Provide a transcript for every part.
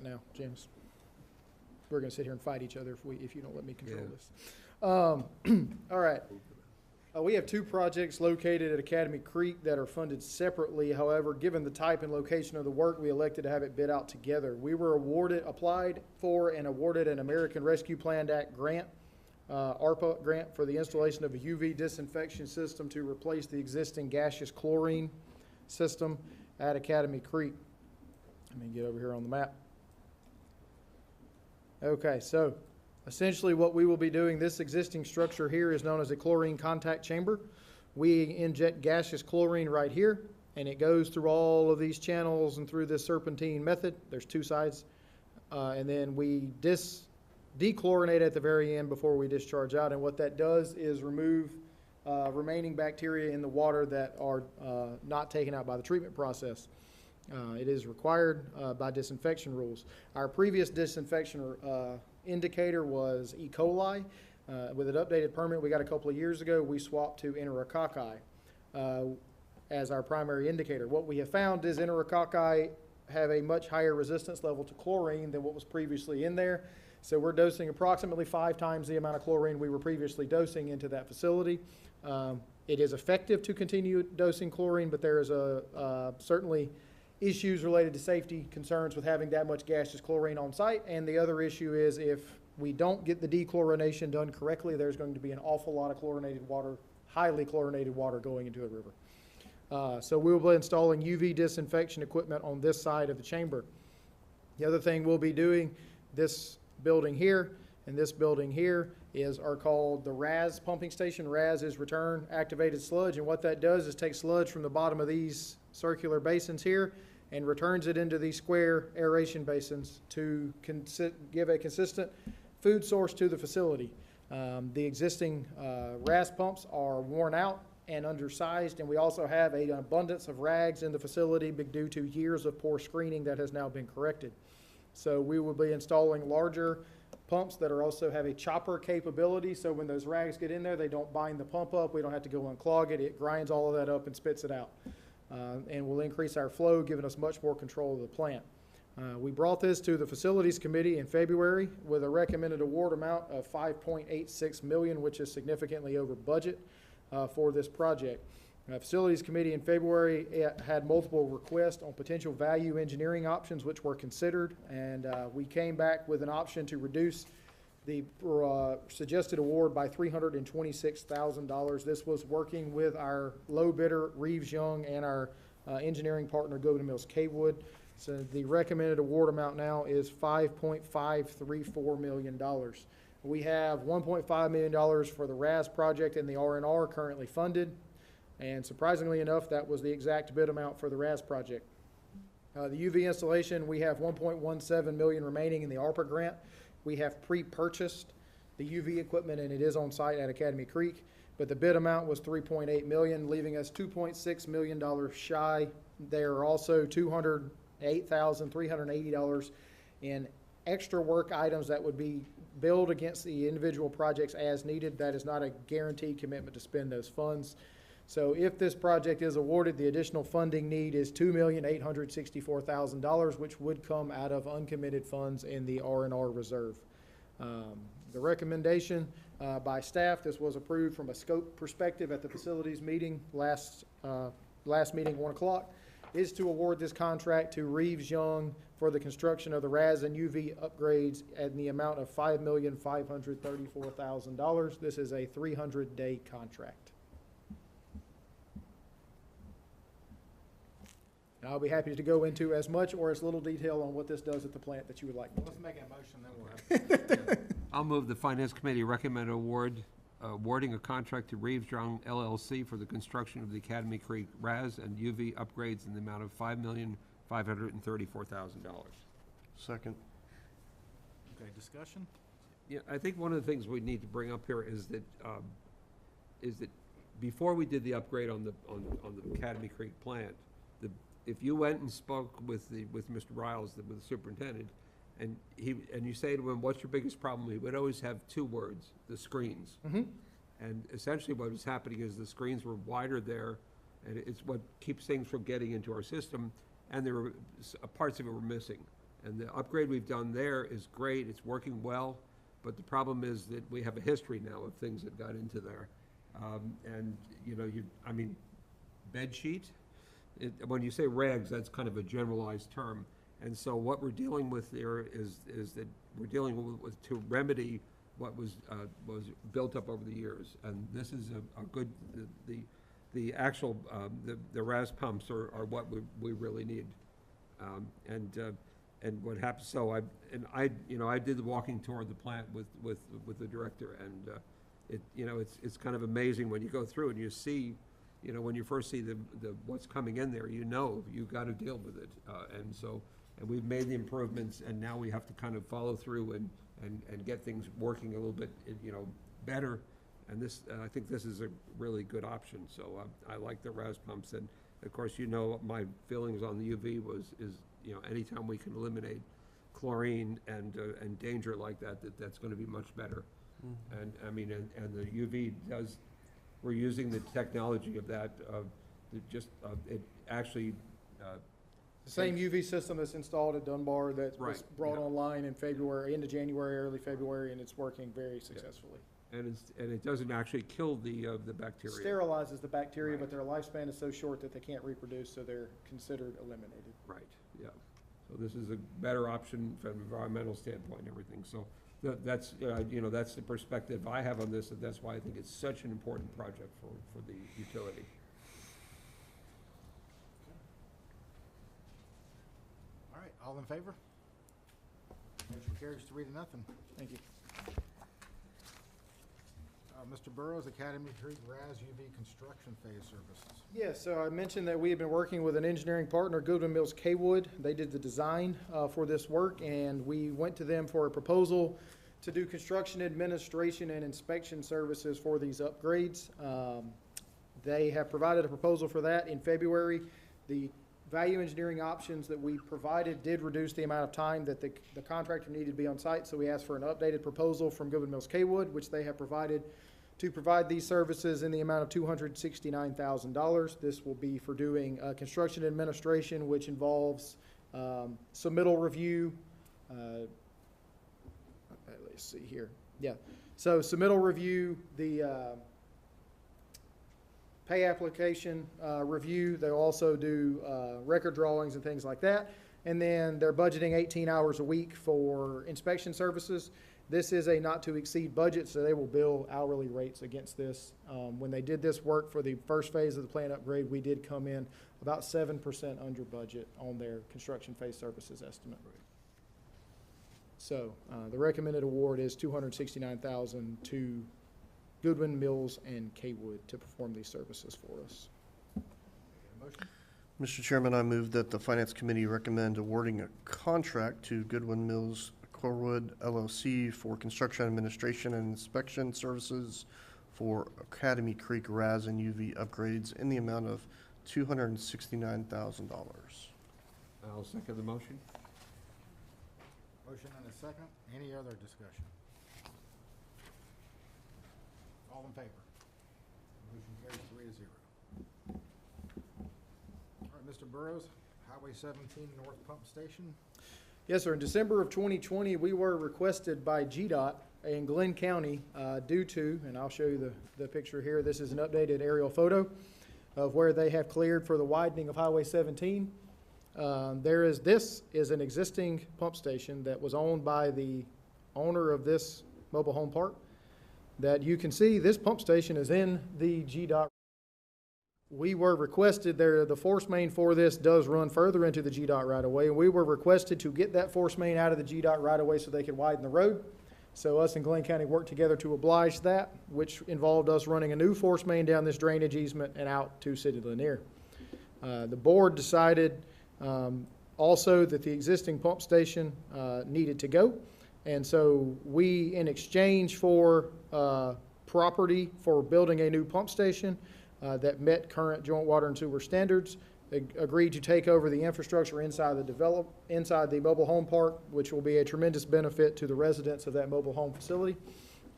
that now, James. We're gonna sit here and fight each other if you don't let me control Yeah. this. All right. We have two projects located at Academy Creek that are funded separately. However, given the type and location of the work, we elected to have it bid out together. We were applied for and awarded an American Rescue Plan Act grant, ARPA grant, for the installation of a UV disinfection system to replace the existing gaseous chlorine system at Academy Creek. Let me get over here on the map. Okay, so essentially what we will be doing, this existing structure here is known as a chlorine contact chamber. We inject gaseous chlorine right here, and it goes through all of these channels and through this serpentine method. There's two sides. And then we dechlorinate at the very end before we discharge out. And what that does is remove remaining bacteria in the water that are not taken out by the treatment process. It is required by disinfection rules. Our previous disinfection indicator was E. coli. With an updated permit we got a couple of years ago, we swapped to enterococci as our primary indicator. What we have found is enterococci have a much higher resistance level to chlorine than what was previously in there. So we're dosing approximately 5 times the amount of chlorine we were previously dosing into that facility. It is effective to continue dosing chlorine, but there is certainly issues related to safety concerns with having that much gaseous chlorine on site. And the other issue is if we don't get the dechlorination done correctly, there's going to be an awful lot of chlorinated water, highly chlorinated water going into a river. So we'll be installing UV disinfection equipment on this side of the chamber. The other thing we'll be doing, this building here and this building here are called the RAS pumping station. RAS is return activated sludge, and what that does is take sludge from the bottom of these circular basins here and returns it into these square aeration basins to give a consistent food source to the facility. The existing RAS pumps are worn out and undersized, and we also have an abundance of rags in the facility due to years of poor screening that has now been corrected. So we will be installing larger pumps that also have a chopper capability, so when those rags get in there, they don't bind the pump up. We don't have to go unclog it. It grinds all of that up and spits it out. And will increase our flow, giving us much more control of the plant. We brought this to the Facilities Committee in February with a recommended award amount of $5.86 million, which is significantly over budget for this project. Facilities Committee in February had multiple requests on potential value engineering options, which were considered, and we came back with an option to reduce the suggested award by $326,000. This was working with our low bidder, Reeves Young, and our engineering partner, Golden Mills Cavewood. So the recommended award amount now is $5.534 million. We have $1.5 million for the RAS project and the R&R currently funded. And surprisingly enough, that was the exact bid amount for the RAS project. The UV installation, we have $1.17 million remaining in the ARPA grant. We have pre-purchased the UV equipment, and it is on site at Academy Creek, but the bid amount was $3.8 million, leaving us $2.6 million shy. There are also $208,380 in extra work items that would be billed against the individual projects as needed. That is not a guaranteed commitment to spend those funds. So if this project is awarded, the additional funding need is $2,864,000, which would come out of uncommitted funds in the R&R reserve. The recommendation by staff, this was approved from a scope perspective at the facilities meeting last meeting, 1 o'clock, is to award this contract to Reeves Young for the construction of the RAS and UV upgrades at the amount of $5,534,000. This is a 300-day contract. I'll be happy to go into as much or as little detail on what this does at the plant that you would like me to. Let's make a motion, then we'll have. I'll move the Finance Committee recommend awarding a contract to Reeves Young LLC for the construction of the Academy Creek RAS and UV upgrades in the amount of $5,534,000. Second. Okay, discussion? Yeah, I think one of the things we need to bring up here is that before we did the upgrade on the Academy Creek plant, if you went and spoke with Mr. Riles, with the superintendent, and you say to him, "What's your biggest problem?" He would always have 2 words: the screens. Mm-hmm. And essentially, what was happening is the screens were wider there, and it's what keeps things from getting into our system. And there were parts of it were missing. And the upgrade we've done there is great, it's working well, but the problem is that we have a history now of things that got into there. And, you know, bed sheet, when you say rags, that's kind of a generalized term. And so what we're dealing with there is that we're dealing with to remedy what was built up over the years. And this is a good, the actual, the RAS pumps are what we really need. And what happens, so I did the walking tour of the plant with the director, and it's kind of amazing when you go through and you see, when you first see the what's coming in there, you got to deal with it. And we've made the improvements, and now we have to kind of follow through and get things working a little bit, better. And I think this is a really good option. So I like the RAS pumps, and of course, my feelings on the UV is anytime we can eliminate chlorine and danger like that's going to be much better. And and the UV does. We're using the technology of that. It actually. The same UV system that's installed at Dunbar that was Right, brought yeah. online in February, into January, early February, and it's working very successfully. And it doesn't actually kill the bacteria. Sterilizes the bacteria, Right. but their lifespan is so short that they can't reproduce, so they're considered eliminated. Right, yeah. So this is a better option from an environmental standpoint and everything. So that's the perspective I have on this, and that's why I think it's such an important project for the utility. All right, all in favor? Motion carries 3-0. Thank you. Mr. Burrows, Academy Creek RAS UV construction phase services. Yes, so I mentioned that we have been working with an engineering partner, Goodwin Mills Kaywood. They did the design for this work, and we went to them for a proposal to do construction administration and inspection services for these upgrades. They have provided a proposal for that in February. The value engineering options that we provided did reduce the amount of time that the contractor needed to be on site, so we asked for an updated proposal from Goodwin Mills Kaywood, which they have provided to provide these services in the amount of $269,000. This will be for doing construction administration, which involves submittal review. Let's see here. Yeah. So submittal review, the pay application review. They'll also do record drawings and things like that. And then they're budgeting 18 hours a week for inspection services. This is a not-to-exceed budget, so they will bill hourly rates against this. When they did this work for the first phase of the plant upgrade, we did come in about 7% under budget on their construction phase services estimate. So the recommended award is $269,000 to Goodwin, Mills, and Kaywood to perform these services for us. Motion? Mr. Chairman, I move that the Finance Committee recommend awarding a contract to Goodwin Mills Corwood LLC for construction administration and inspection services for Academy Creek RAS and UV upgrades in the amount of $269,000. I'll second the motion. Motion and a second. Any other discussion? All in favor? Motion carries 3-0. All right, Mr. Burrows, Highway 17 North Pump Station. Yes, sir. In December of 2020, we were requested by GDOT in Glynn County due to, and I'll show you the picture here. This is an updated aerial photo of where they have cleared for the widening of Highway 17. This is an existing pump station that was owned by the owner of this mobile home park. That you can see, this pump station is in the GDOT. We were requested there, the force main for this does run further into the GDOT right of way, and we were requested to get that force main out of the GDOT right of way so they could widen the road. So us and Glynn County worked together to oblige that, which involved us running a new force main down this drainage easement and out to City Lanier. The board decided also that the existing pump station needed to go. And so we, in exchange for property for building a new pump station that met current joint water and sewer standards, agreed to take over the infrastructure inside the mobile home park, which will be a tremendous benefit to the residents of that mobile home facility.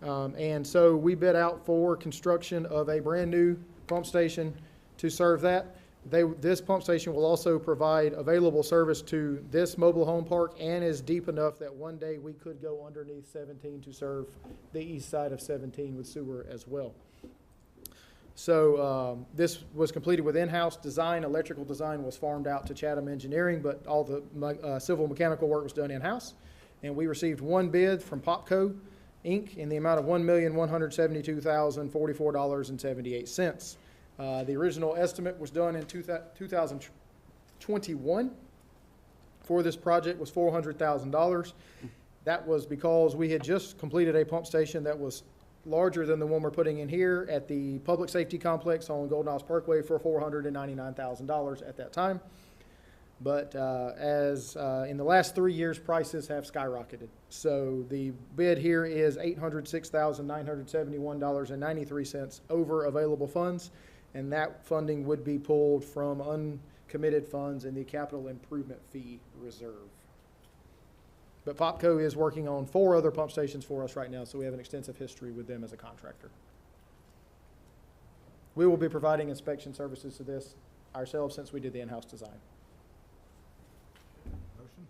And so we bid out for construction of a brand new pump station to serve that. This pump station will also provide available service to this mobile home park and is deep enough that one day we could go underneath 17 to serve the east side of 17 with sewer as well. So this was completed with in-house design. Electrical design was farmed out to Chatham Engineering, but all the civil mechanical work was done in-house. And we received one bid from Popco, Inc. in the amount of $1,172,044.78. The original estimate was done in 2021 for this project was $400,000. That was because we had just completed a pump station that was larger than the one we're putting in here at the Public Safety Complex on Golden Isles Parkway for $499,000 at that time. But as in the last 3 years, prices have skyrocketed. So the bid here is $806,971.93 over available funds, and that funding would be pulled from uncommitted funds in the capital improvement fee reserve. But Popco is working on 4 other pump stations for us right now, so we have an extensive history with them as a contractor. We will be providing inspection services to this ourselves since we did the in-house design. Motion?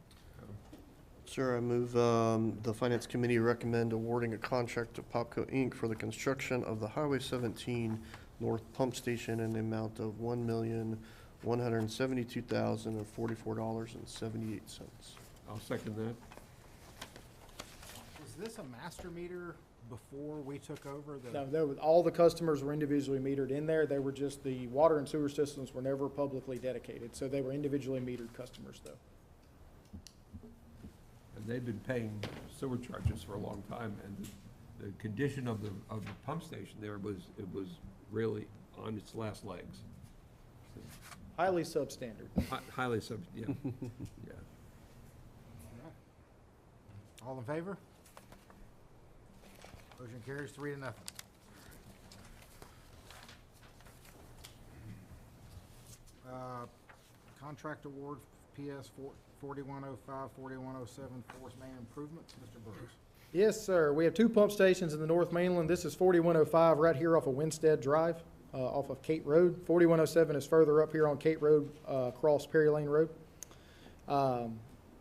Sir, I move the Finance Committee recommend awarding a contract to Popco Inc. for the construction of the Highway 17 North Pump Station in the amount of $1,172,044.78. I'll second that. Was this a master meter before we took over the? No, all the customers were individually metered in there. They were just, the water and sewer systems were never publicly dedicated, so they were individually metered customers though. And they've been paying sewer charges for a long time, and the condition of the pump station there was really on its last legs. Highly substandard. Highly yeah. Yeah. All in favor? Motion carries 3-0. Contract award PS 4105, 4107 Force Main Improvements. Mr. Burris. Yes, sir. We have 2 pump stations in the North Mainland. This is 4105 right here off of Winstead Drive, off of Kate Road. 4107 is further up here on Kate Road, across Perry Lane Road.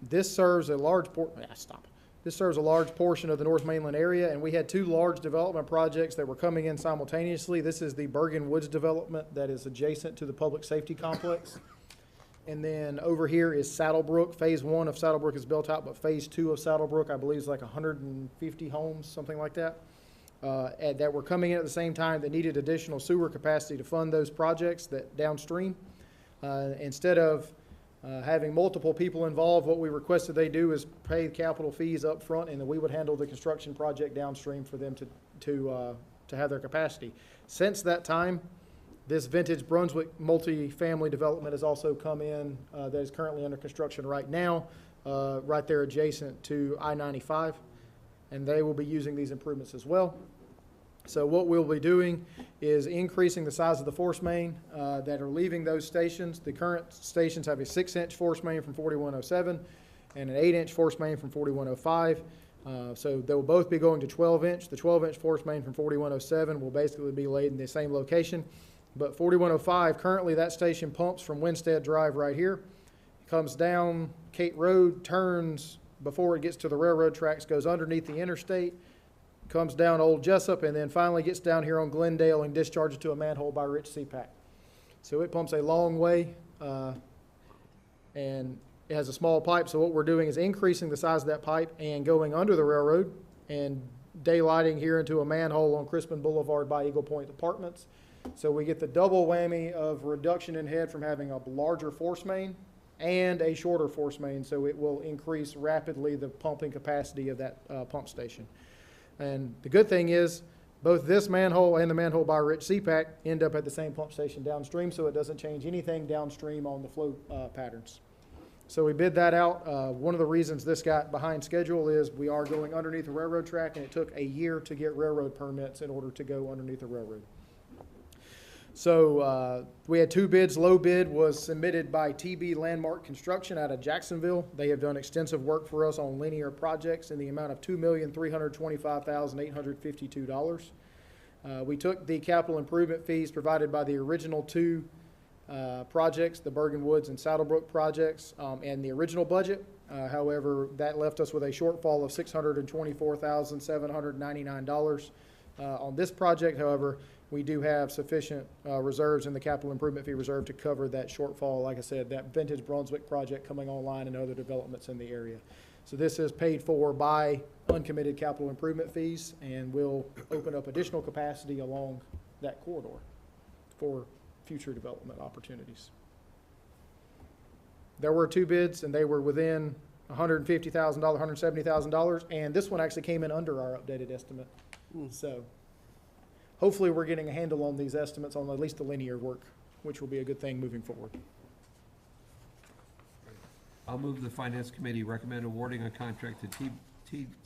This serves a large This serves a large portion of the North Mainland area, and we had 2 large development projects that were coming in simultaneously. This is the Bergen Woods development that is adjacent to the Public Safety Complex. And then over here is Saddlebrook. Phase 1 of Saddlebrook is built out, but Phase 2 of Saddlebrook, I believe, is like 150 homes, something like that, that were coming in at the same time that needed additional sewer capacity to fund those projects that downstream. Instead of having multiple people involved, what we requested they do is pay capital fees up front, and then we would handle the construction project downstream for them to have their capacity. Since that time, this vintage Brunswick multi-family development has also come in that is currently under construction right now, right there adjacent to I-95, and they will be using these improvements as well. So what we'll be doing is increasing the size of the force main that are leaving those stations. The current stations have a 6-inch force main from 4107 and an 8-inch force main from 4105. So they will both be going to 12-inch. The 12-inch force main from 4107 will basically be laid in the same location. But 4105, currently that station pumps from Winstead Drive right here, comes down Kate Road, turns before it gets to the railroad tracks, goes underneath the interstate, comes down Old Jessup, and then finally gets down here on Glendale and discharges to a manhole by Rich CPAC. So it pumps a long way, and it has a small pipe. So what we're doing is increasing the size of that pipe and going under the railroad and daylighting here into a manhole on Crispin Boulevard by Eagle Point Apartments. So we get the double whammy of reduction in head from having a larger force main and a shorter force main, so it will increase rapidly the pumping capacity of that pump station. And the good thing is, both this manhole and the manhole by Rich CPAC end up at the same pump station downstream, so it doesn't change anything downstream on the flow patterns. So we bid that out. One of the reasons this got behind schedule is we are going underneath the railroad track, and it took a year to get railroad permits in order to go underneath the railroad. So we had 2 bids. Low bid was submitted by TB Landmark Construction out of Jacksonville. They have done extensive work for us on linear projects in the amount of $2,325,852. We took the capital improvement fees provided by the original 2 projects, the Bergen Woods and Saddlebrook projects, and the original budget. However, that left us with a shortfall of $624,799. On this project, however, we do have sufficient reserves in the capital improvement fee reserve to cover that shortfall. Like I said, that vintage Brunswick project coming online and other developments in the area. So this is paid for by uncommitted capital improvement fees, and will open up additional capacity along that corridor for future development opportunities. There were 2 bids, and they were within $150,000, $170,000, and this one actually came in under our updated estimate. So hopefully we're getting a handle on these estimates on at least the linear work, which will be a good thing moving forward. I'll move the Finance Committee recommend awarding a contract to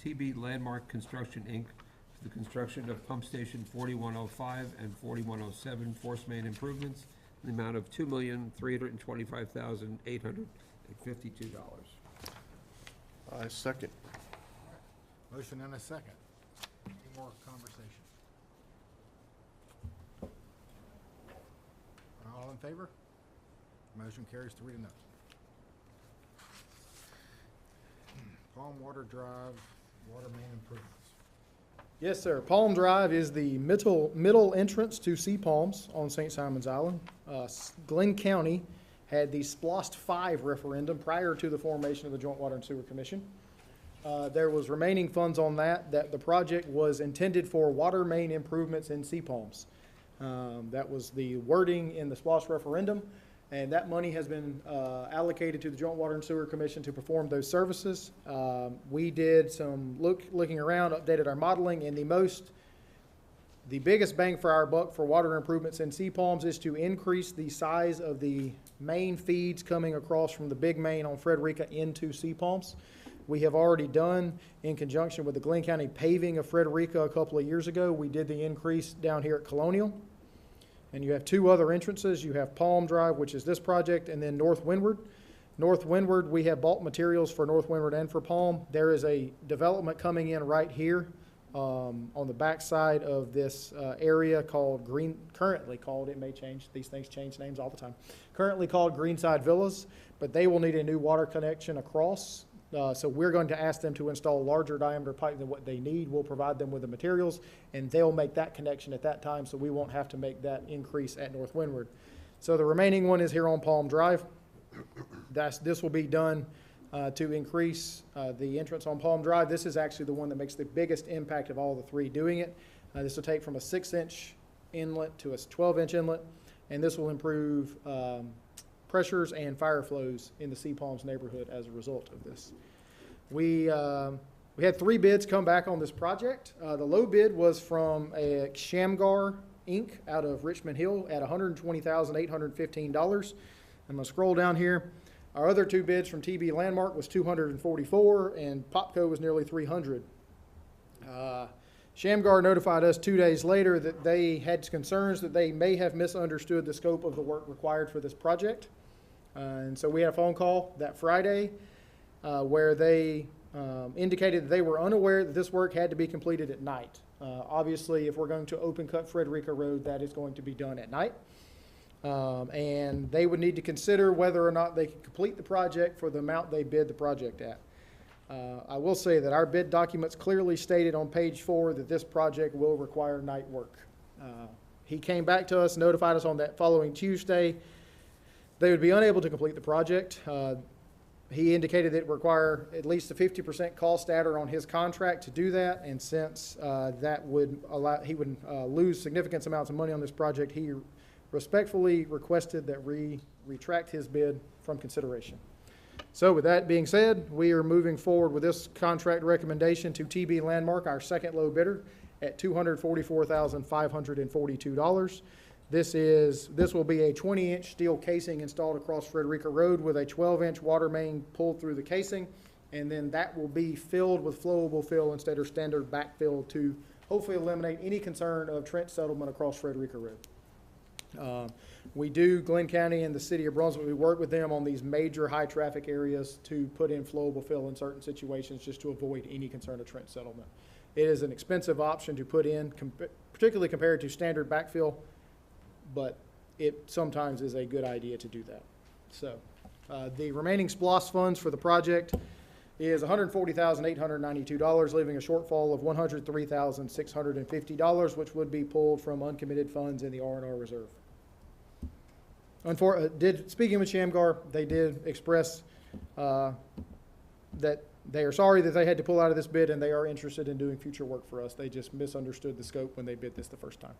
TB Landmark Construction, Inc. for the construction of Pump Station 4105 and 4107 force main improvements in the amount of $2,325,852. I second. Motion and a second. Any more conversation? All in favor? Motion carries 3-0. Palm Water Drive, water main improvements. Yes, sir. Palm Drive is the middle entrance to Sea Palms on St. Simons Island. Glynn County had the SPLOST 5 referendum prior to the formation of the Joint Water and Sewer Commission. There was remaining funds on that the project was intended for water main improvements in Sea Palms. That was the wording in the SPLOST referendum, and that money has been allocated to the Joint Water and Sewer Commission to perform those services. We did some looking around, updated our modeling, and the biggest bang for our buck for water improvements in Sea Palms is to increase the size of the main feeds coming across from the big main on Frederica into Sea Palms. We have already done, in conjunction with the Glynn County paving of Frederica a couple of years ago, we did the increase down here at Colonial. And you have 2 other entrances. You have Palm Drive, which is this project, and then North Windward. North Windward, we have bought materials for North Windward and for Palm. There is a development coming in right here on the backside of this area called currently called, it may change, these things change names all the time, currently called Greenside Villas, but they will need a new water connection across. So we're going to ask them to install larger diameter pipe than what they need. We'll provide them with the materials, and they'll make that connection at that time, so we won't have to make that increase at North Windward. So the remaining one is here on Palm Drive. This will be done to increase the entrance on Palm Drive. This is actually the one that makes the biggest impact of all the 3 doing it. This will take from a 6-inch inlet to a 12-inch inlet, and this will improve pressures and fire flows in the Sea Palms neighborhood as a result of this. We had 3 bids come back on this project. The low bid was from Shamgar Inc. out of Richmond Hill at $120,815. I'm gonna scroll down here. Our other 2 bids from TB Landmark was $244, and Popco was nearly $300. Shamgar notified us 2 days later that they had concerns that they may have misunderstood the scope of the work required for this project. And so we had a phone call that Friday where they indicated that they were unaware that this work had to be completed at night. Obviously, if we're going to open cut Frederica Road, that is going to be done at night. And they would need to consider whether or not they could complete the project for the amount they bid the project at. I will say that our bid documents clearly stated on page 4 that this project will require night work. He came back to us, notified us on that following Tuesday they would be unable to complete the project. He indicated that it would require at least a 50% cost adder on his contract to do that, and since that would allow, he would lose significant amounts of money on this project, he respectfully requested that we retract his bid from consideration. So with that being said, we are moving forward with this contract recommendation to TB Landmark, our second low bidder, at $244,542. This will be a 20-inch steel casing installed across Frederica Road with a 12-inch water main pulled through the casing, and then that will be filled with flowable fill instead of standard backfill to hopefully eliminate any concern of trench settlement across Frederica Road. We do, Glynn County and the city of Brunswick, we work with them on these major high traffic areas to put in flowable fill in certain situations just to avoid any concern of trench settlement. It is an expensive option to put in, particularly compared to standard backfill, but it sometimes is a good idea to do that. So, the remaining SPLOST funds for the project is $140,892, leaving a shortfall of $103,650, which would be pulled from uncommitted funds in the R&R reserve. Speaking with Shamgar, they did express that they are sorry that they had to pull out of this bid, and they are interested in doing future work for us. They just misunderstood the scope when they bid this the first time.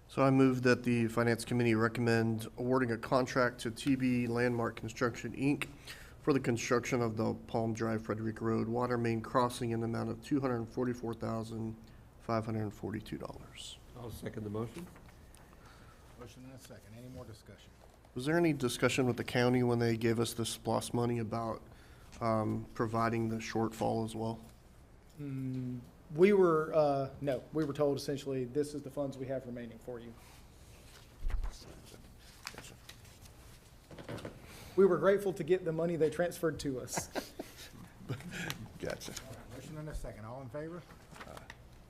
So I move that the Finance Committee recommend awarding a contract to TB Landmark Construction, Inc. for the construction of the Palm Drive Frederick Road water main crossing in the amount of $244,542. I'll second the motion. Motion and a second. Any more discussion? Was there any discussion with the county when they gave us this SPLOST money about providing the shortfall as well? We were told essentially, this is the funds we have remaining for you. We were grateful to get the money they transferred to us. Gotcha. All right, motion and a second. All in favor?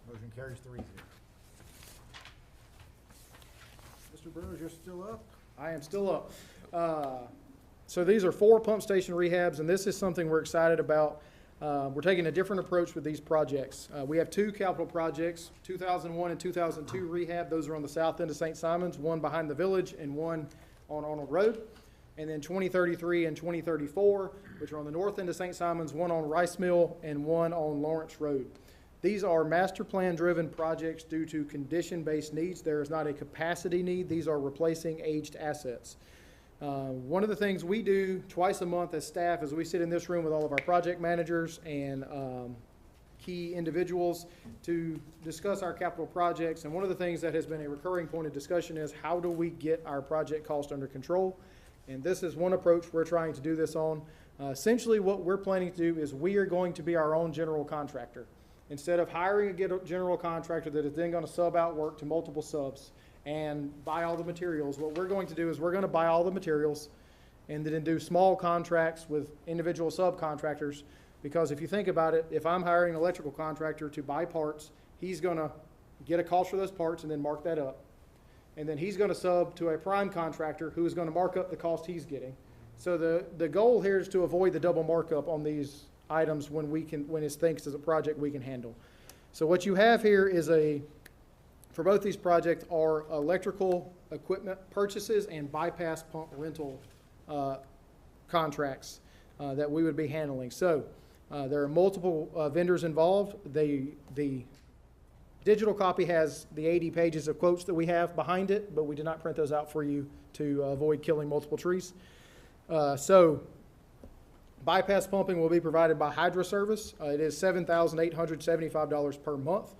Motion carries 3-0. Mr. Burrows, you're still up? I am still up. So these are 4 pump station rehabs, and this is something we're excited about. We're taking a different approach with these projects. We have 2 capital projects, 2001 and 2002 rehab. Those are on the south end of St. Simons, one behind the village and one on Arnold Road. And then 2033 and 2034, which are on the north end of St. Simons, one on Rice Mill and one on Lawrence Road. These are master plan driven projects due to condition-based needs. There is not a capacity need. These are replacing aged assets. One of the things we do twice a month as staff is we sit in this room with all of our project managers and key individuals to discuss our capital projects. And one of the things that has been a recurring point of discussion is how do we get our project cost under control? And this is one approach we're trying to do this on. Essentially what we're planning to do is we are going to be our own general contractor. Instead of hiring a general contractor that is then going to sub out work to multiple subs and buy all the materials, what we're going to do is we're going to buy all the materials and then do small contracts with individual subcontractors. Because if you think about it, if I'm hiring an electrical contractor to buy parts, he's going to get a cost for those parts and then mark that up. And then he's going to sub to a prime contractor who is going to mark up the cost he's getting. So the goal here is to avoid the double markup on these items when it's thinks as a project we can handle. So what you have here is for both these projects are electrical equipment purchases and bypass pump rental contracts that we would be handling. So there are multiple vendors involved. The digital copy has the 80 pages of quotes that we have behind it, but we did not print those out for you to avoid killing multiple trees. So bypass pumping will be provided by Hydro Service. It is $7,875 per month.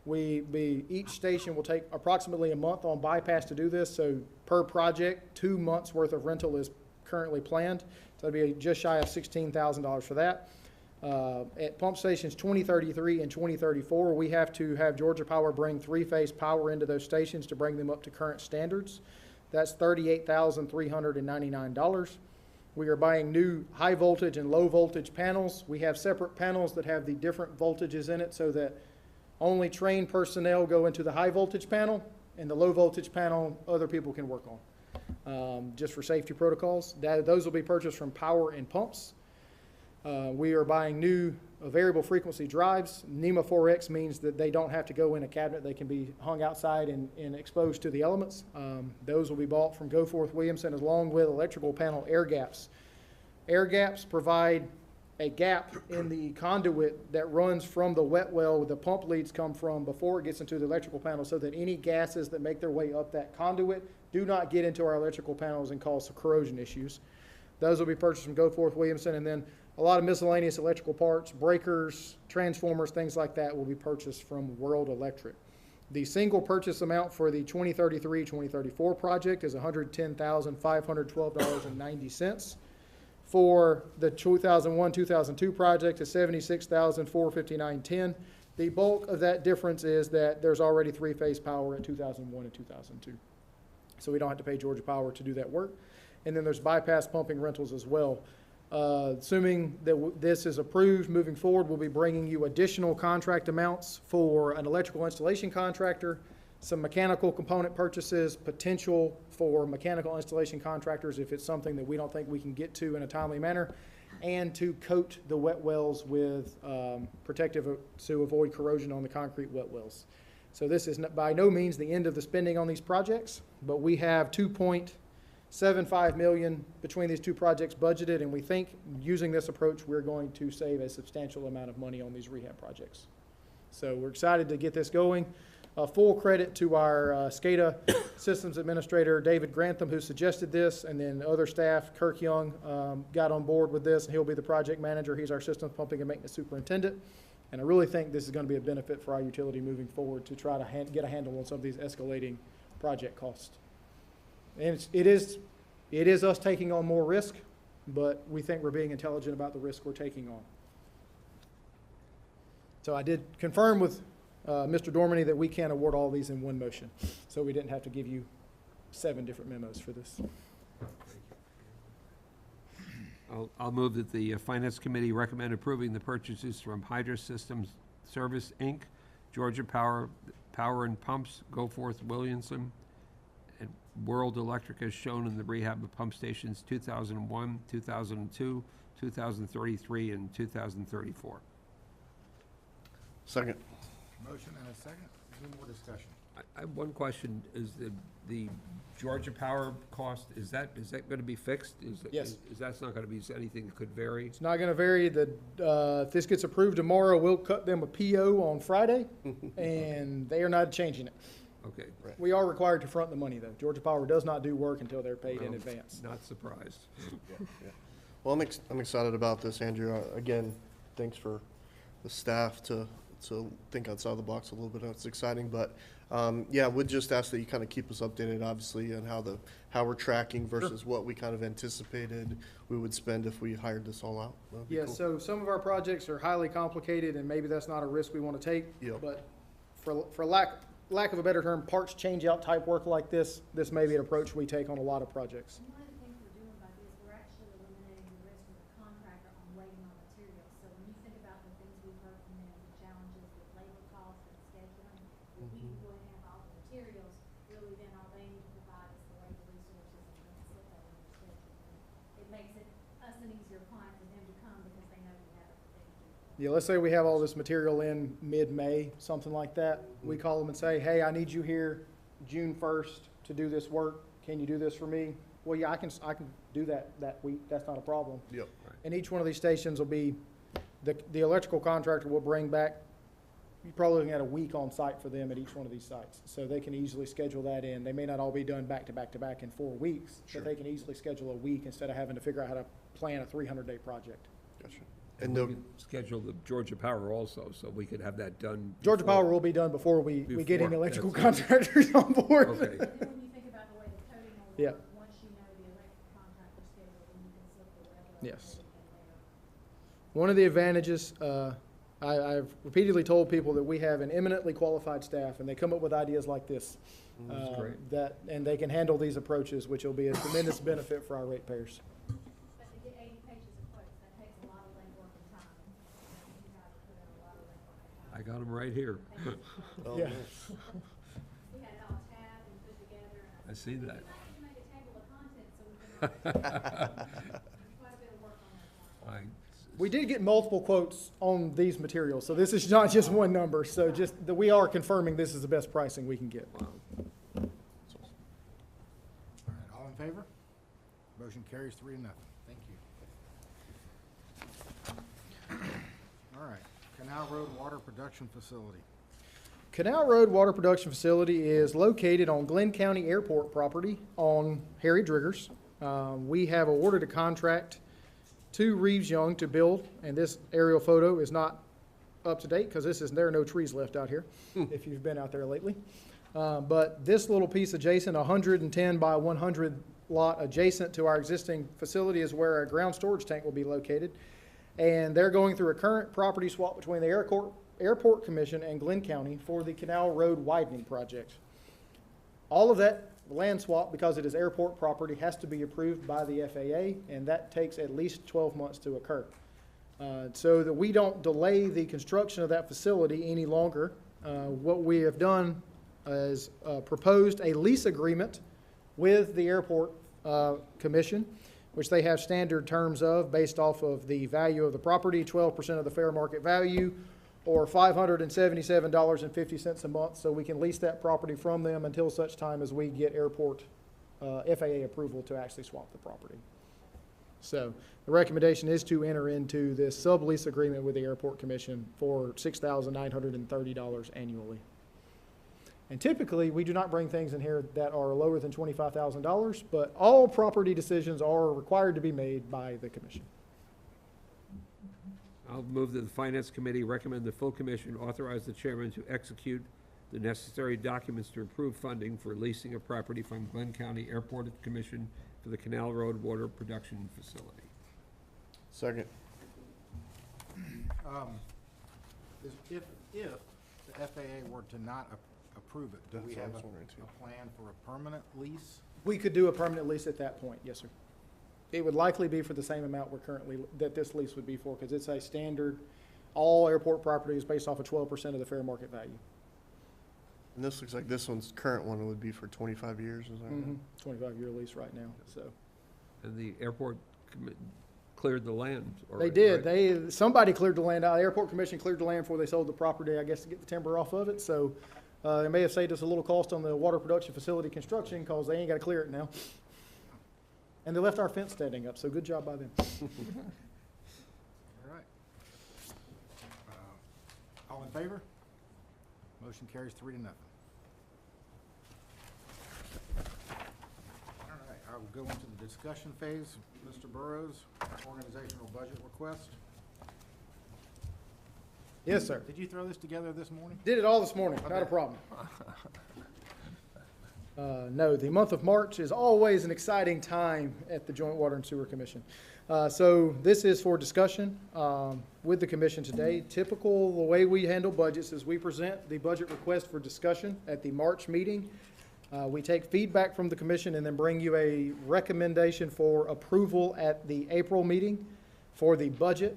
Each station will take approximately a month on bypass to do this. So per project, 2 months worth of rental is currently planned. So it'd be just shy of $16,000 for that. At pump stations 2033 and 2034, we have to have Georgia Power bring 3-phase power into those stations to bring them up to current standards. That's $38,399. We are buying new high voltage and low voltage panels. We have separate panels that have the different voltages in it so that only trained personnel go into the high voltage panel, and the low voltage panel other people can work on, just for safety protocols. Those will be purchased from Power and Pumps. We are buying new variable frequency drives. NEMA 4X means that they don't have to go in a cabinet. They can be hung outside and exposed to the elements. Those will be bought from Goforth Williamson along with electrical panel air gaps. Air gaps provide a gap in the conduit that runs from the wet well where the pump leads come from before it gets into the electrical panel, so that any gases that make their way up that conduit do not get into our electrical panels and cause corrosion issues. Those will be purchased from Goforth Williamson, and then a lot of miscellaneous electrical parts, breakers, transformers, things like that will be purchased from World Electric. The single purchase amount for the 2033-2034 project is $110,512.90. For the 2001-2002 project is $76,459.10. The bulk of that difference is that there's already 3-phase power in 2001 and 2002. So we don't have to pay Georgia Power to do that work. And then there's bypass pumping rentals as well. Assuming that this is approved moving forward, we'll be bringing you additional contract amounts for an electrical installation contractor, some mechanical component purchases, potential for mechanical installation contractors if it's something that we don't think we can get to in a timely manner, and to coat the wet wells with protective to avoid corrosion on the concrete wet wells. So this is by no means the end of the spending on these projects, but we have $2.75 million between these two projects budgeted, and we think using this approach, we're going to save a substantial amount of money on these rehab projects. So we're excited to get this going. Full credit to our SCADA systems administrator, David Grantham, who suggested this, and then other staff, Kirk Young, got on board with this, and he'll be the project manager. He's our systems pumping and maintenance superintendent. And I really think this is going to be a benefit for our utility moving forward to try to get a handle on some of these escalating project costs. And it is us taking on more risk, but we think we're being intelligent about the risk we're taking on. So I did confirm with Mr. Dormany that we can't award all these in one motion. So we didn't have to give you 7 different memos for this. I'll move that the Finance Committee recommend approving the purchases from Hydro Systems Service, Inc., Georgia Power and Pumps, Goforth Williamson, and World Electric as shown in the rehab of pump stations 2001, 2002, 2033, and 2034. Second. Motion and a second. Any more discussion? I have one question. Is the Georgia Power cost, is that going to be fixed? Yes. Is that's not going to be anything that could vary? It's not going to vary. If this gets approved tomorrow, we'll cut them a PO on Friday, and they are not changing it. Okay. We are required to front the money, though. Georgia Power does not do work until they're paid in Well, advance. Not surprised. Yeah. Well, I'm excited about this, Andrew. Again, thanks for the staff to think outside the box a little bit. It's exciting, but yeah, we'd just ask that you kind of keep us updated, obviously, on how we're tracking versus what we kind of anticipated we would spend if we hired this all out. That'd be Yeah, cool. so some of our projects are highly complicated, and maybe that's not a risk we want to take. Yep. But for lack of a better term, parts change-out type work like this may be an approach we take on a lot of projects. And one of the things we're doing by this, we're actually eliminating the risk of the contractor on waiting on materials. So when you think about the things we've heard from them, the challenges with labor costs and scheduling, if we can go ahead and have all the materials, really then all they need to provide is the labor resources and then slip that in their schedule. It makes it us an easier client for them to come because they know we have everything to do. Yeah, let's say we have all this material in mid-May, something like that. We call them and say, hey, I need you here June 1st to do this work. Can you do this for me? Well, yeah, I can do that week. That's not a problem. Yep. And each one of these stations will be, the electrical contractor will bring back, you're probably looking at a week on site for them at each one of these sites. So they can easily schedule that in. They may not all be done back to back to back in 4 weeks, Sure. but they can easily schedule a week instead of having to figure out how to plan a 300-day project. Gotcha. And And we could schedule the Georgia Power also, so we could have that done. Georgia before- Power will be done before we get any Before, electrical that's contractors on board. Okay. And then when you think about the way the coding will Yeah. work, once you know the electric contractor schedule, then you can slip the regular. Yes. coding in there. One of the advantages, I've repeatedly told people that we have an eminently qualified staff, and they come up with ideas like this. That's great. And they can handle these approaches, which will be a tremendous benefit for our ratepayers. But to get 80 pages of quotes, that takes a lot of legwork and time. You guys put in a lot of legwork and time. I got them right here. Oh, Yeah. nice. We had it all tabbed and put together, and I see that. I need to make a table of contents so we can. Quite a bit of work on that one. We did get multiple quotes on these materials, so this is not just one number. So just that we are confirming this is the best pricing we can get. Wow. All right, all in favor? Motion carries 3-0. Thank you. All right, Canal Road Water Production Facility. Canal Road Water Production Facility is located on Glynn County Airport property on Harry Driggers. We have awarded a contract to Reeves Young to build, and this aerial photo is not up to date because there are no trees left out here, if you've been out there lately. But this little piece adjacent, 110 by 100 lot adjacent to our existing facility is where a ground storage tank will be located. And they're going through a current property swap between the Airport Commission and Glynn County for the Canal Road widening project. All of that land swap, because it is airport property, has to be approved by the FAA, and that takes at least 12 months to occur. So that we don't delay the construction of that facility any longer, what we have done has proposed a lease agreement with the airport commission, which they have standard terms of based off of the value of the property, 12% of the fair market value, or $577.50 a month, so we can lease that property from them until such time as we get airport FAA approval to actually swap the property. So the recommendation is to enter into this sublease agreement with the Airport Commission for $6,930 annually. And typically, we do not bring things in here that are lower than $25,000, but all property decisions are required to be made by the commission. I'll move that the Finance Committee recommend the full commission authorize the chairman to execute the necessary documents to approve funding for leasing of property from Glynn County Airport Commission for the Canal Road Water Production Facility. Second. If the FAA were to not approve it, do we That's have what I was wondering, too. a plan for a permanent lease? We could do a permanent lease at that point, yes, sir. It would likely be for the same amount that this lease would be for, because it's a standard, all airport property is based off of 12% of the fair market value. And this looks like this one's current one would be for 25 years, is that right? 25-year lease right now, so. And the airport cleared the land They already, did, right? somebody cleared the land out, the airport commission cleared the land before they sold the property, I guess, to get the timber off of it, so, it may have saved us a little cost on the water production facility construction, because they ain't gotta clear it now. And they left our fence standing up, so good job by them. All right. All in favor? Motion carries 3-0. All right, I will go into the discussion phase. Mr. Burrows, organizational budget request. Yes, sir. Did you throw this together this morning? Did it all this morning, not a Okay. problem. No, the month of March is always an exciting time at the Joint Water and Sewer Commission. So this is for discussion with the commission today. Typical, the way we handle budgets is we present the budget request for discussion at the March meeting. We take feedback from the commission and then bring you a recommendation for approval at the April meeting for the budget.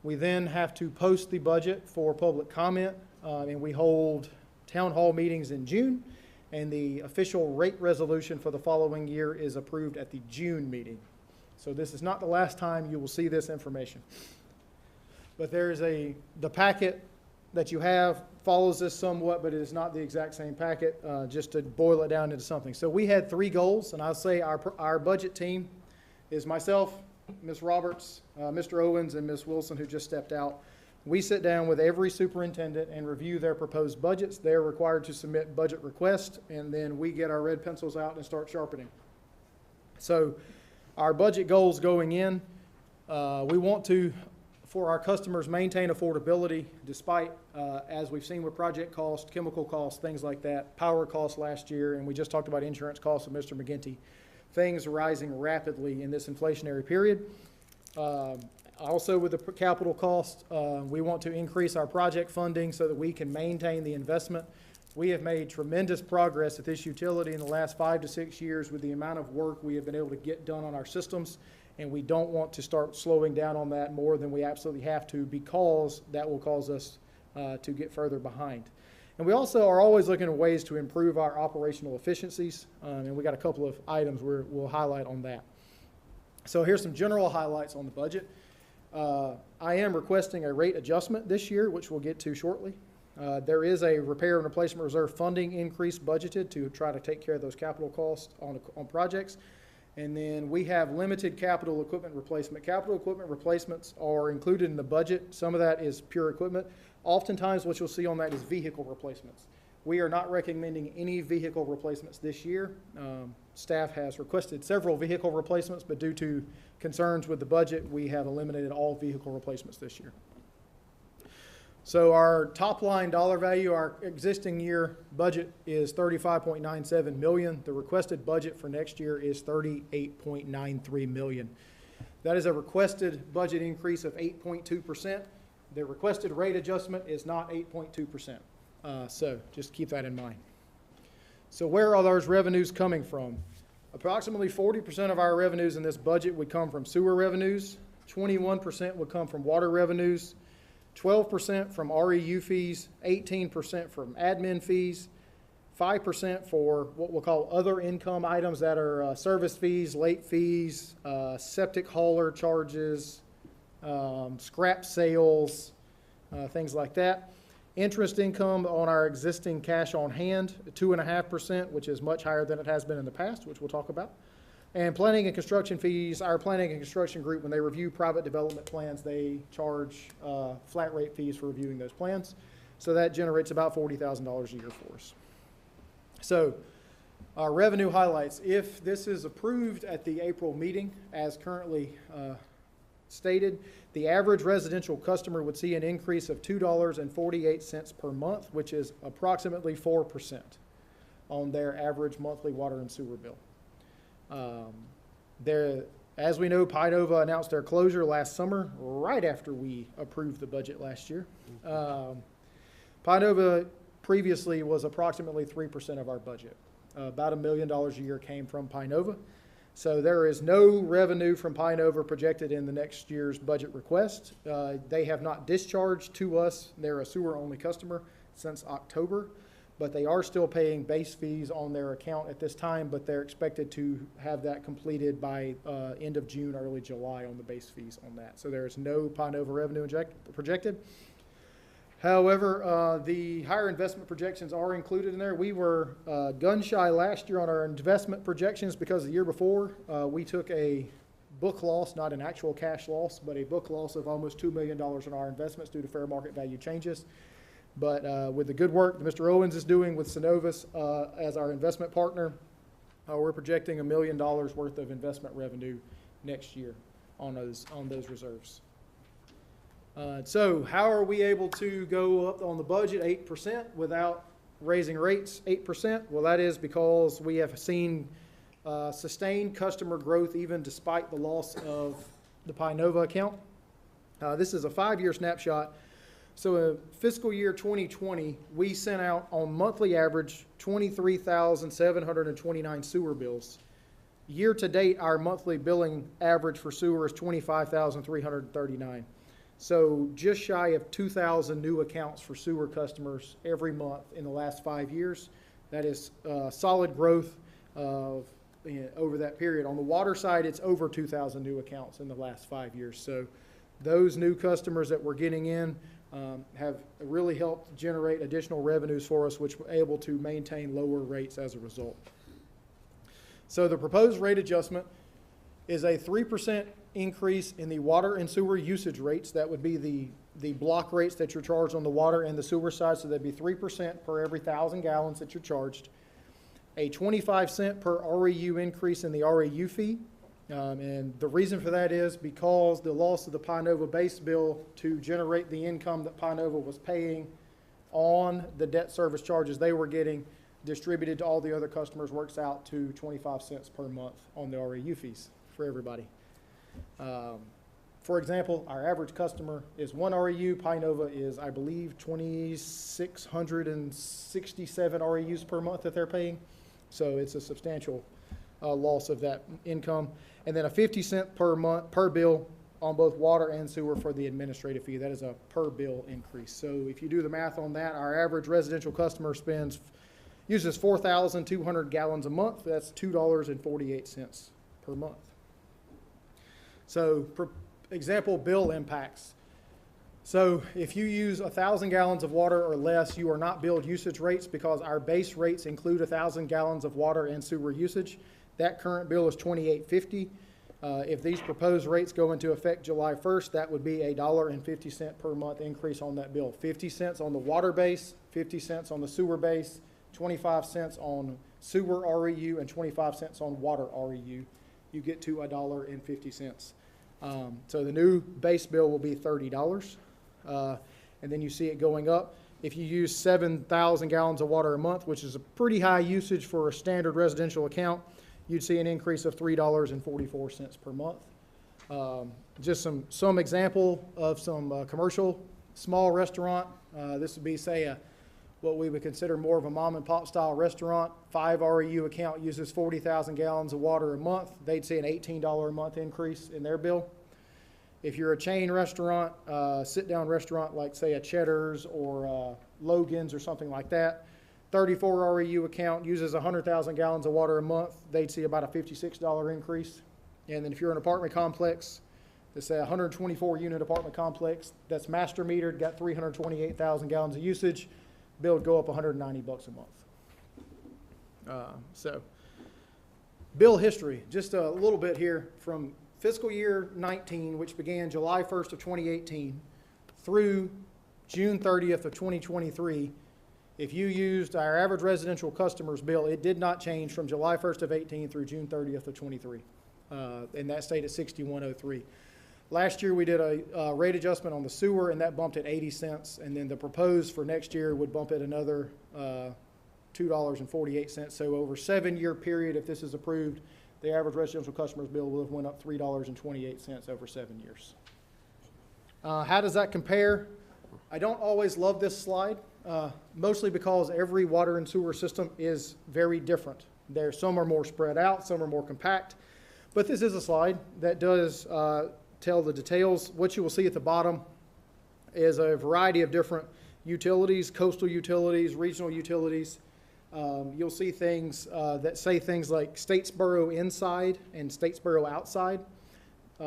We then have to post the budget for public comment, and we hold town hall meetings in June. And the official rate resolution for the following year is approved at the June meeting. So this is not the last time you will see this information. But there is the packet that you have follows this somewhat, but it is not the exact same packet, just to boil it down into something. So we had 3 goals, and I'll say our budget team is myself, Ms. Roberts, Mr. Owens, and Ms. Wilson, who just stepped out. We sit down with every superintendent and review their proposed budgets. They're required to submit budget requests, and then we get our red pencils out and start sharpening. So our budget goals going in, we want to, for our customers, maintain affordability despite, as we've seen with project costs, chemical costs, things like that, power costs last year, and we just talked about insurance costs with Mr. McGinty, things rising rapidly in this inflationary period. Also, with the capital cost, we want to increase our project funding so that we can maintain the investment. We have made tremendous progress at this utility in the last 5 to 6 years with the amount of work we have been able to get done on our systems, and we don't want to start slowing down on that more than we absolutely have to, because that will cause us to get further behind. And we also are always looking at ways to improve our operational efficiencies, and we got a couple of items we'll highlight on that. So here's some general highlights on the budget. I am requesting a rate adjustment this year, which we'll get to shortly. There is a repair and replacement reserve funding increase budgeted to try to take care of those capital costs on projects. And then we have limited capital equipment replacement. Capital equipment replacements are included in the budget. Some of that is pure equipment. Oftentimes what you'll see on that is vehicle replacements. We are not recommending any vehicle replacements this year. Staff has requested several vehicle replacements, but due to concerns with the budget, we have eliminated all vehicle replacements this year. So our top line dollar value, our existing year budget is $35.97 million. The requested budget for next year is $38.93 million. That is a requested budget increase of 8.2%. The requested rate adjustment is not 8.2%. So just keep that in mind. So where are those revenues coming from? Approximately 40% of our revenues in this budget would come from sewer revenues, 21% would come from water revenues, 12% from REU fees, 18% from admin fees, 5% for what we'll call other income items that are service fees, late fees, septic hauler charges, scrap sales, things like that. Interest income on our existing cash on hand, 2.5%, which is much higher than it has been in the past, which we'll talk about. And planning and construction fees, our planning and construction group, when they review private development plans, they charge flat rate fees for reviewing those plans. So that generates about $40,000 a year for us. So our revenue highlights, if this is approved at the April meeting, as currently stated, the average residential customer would see an increase of $2.48 per month, which is approximately 4% on their average monthly water and sewer bill. As we know, Pinova announced their closure last summer, right after we approved the budget last year. Pinova previously was approximately 3% of our budget. About $1 million a year came from Pinova. So there is no revenue from Pinova projected in the next year's budget request. They have not discharged to us. They're a sewer-only customer since October, but they are still paying base fees on their account at this time, but they're expected to have that completed by end of June, early July on the base fees on that. So there is no Pinova revenue projected. However, the higher investment projections are included in there. We were gun shy last year on our investment projections because the year before we took a book loss, not an actual cash loss, but a book loss of almost $2 million in our investments due to fair market value changes. But with the good work that Mr. Owens is doing with Synovus as our investment partner, we're projecting $1 million worth of investment revenue next year on those reserves. So how are we able to go up on the budget 8% without raising rates 8%? Well, that is because we have seen sustained customer growth even despite the loss of the Pinova account. This is a 5-year snapshot. So in fiscal year 2020, we sent out on monthly average 23,729 sewer bills. Year to date, our monthly billing average for sewer is 25,339. So just shy of 2,000 new accounts for sewer customers every month in the last 5 years. That is solid growth over that period. On the water side, it's over 2,000 new accounts in the last 5 years. So those new customers that we're getting in have really helped generate additional revenues for us, which we're able to maintain lower rates as a result. So the proposed rate adjustment is a 3% increase in the water and sewer usage rates. That would be the block rates that you're charged on the water and the sewer side. So that'd be 3% per every 1,000 gallons that you're charged. A 25-cent per REU increase in the REU fee. And the reason for that is because the loss of the Pinova base bill to generate the income that Pinova was paying on the debt service charges they were getting distributed to all the other customers works out to 25 cents per month on the REU fees for everybody. For example, our average customer is 1 REU. Pinova is, I believe, 2,667 REUs per month that they're paying. So it's a substantial loss of that income. And then a 50-cent per month per bill on both water and sewer for the administrative fee. That is a per bill increase. So if you do the math on that, our average residential customer uses 4,200 gallons a month. That's $2.48 per month. So, for example, bill impacts. So if you use 1,000 gallons of water or less, you are not billed usage rates because our base rates include 1,000 gallons of water and sewer usage. That current bill is $28.50. If these proposed rates go into effect July 1st, that would be $1.50 per month increase on that bill. 50 cents on the water base, 50 cents on the sewer base, 25 cents on sewer REU, and 25 cents on water REU. You get to $1.50. So the new base bill will be $30. And then you see it going up. If you use 7,000 gallons of water a month, which is a pretty high usage for a standard residential account, you'd see an increase of $3.44 per month. Just some example of some commercial small restaurant. This would be, say, what we would consider more of a mom and pop style restaurant. 5 REU account uses 40,000 gallons of water a month. They'd see an $18 a month increase in their bill. If you're a chain restaurant, sit down restaurant like say a Cheddar's or Logan's or something like that, 34 REU account uses 100,000 gallons of water a month, they'd see about a $56 increase. And then if you're an apartment complex, let's say a 124 unit apartment complex that's master metered, got 328,000 gallons of usage, bill would go up $190 a month. So, bill history, just a little bit here from fiscal year 19, which began July 1st of 2018 through June 30th of 2023. If you used our average residential customer's bill, it did not change from July 1st of 18 through June 30th of 23. And that stayed at 6103. Last year, we did a rate adjustment on the sewer, and that bumped at 80 cents. And then the proposed for next year would bump it another $2.48. So over a 7-year period, if this is approved, the average residential customer's bill will have went up $3.28 over 7 years. How does that compare? I don't always love this slide, mostly because every water and sewer system is very different. Some are more spread out, some are more compact. But this is a slide that does tell the details. What you will see at the bottom is a variety of different utilities, coastal utilities, regional utilities. You'll see things that say things like Statesboro inside and Statesboro outside.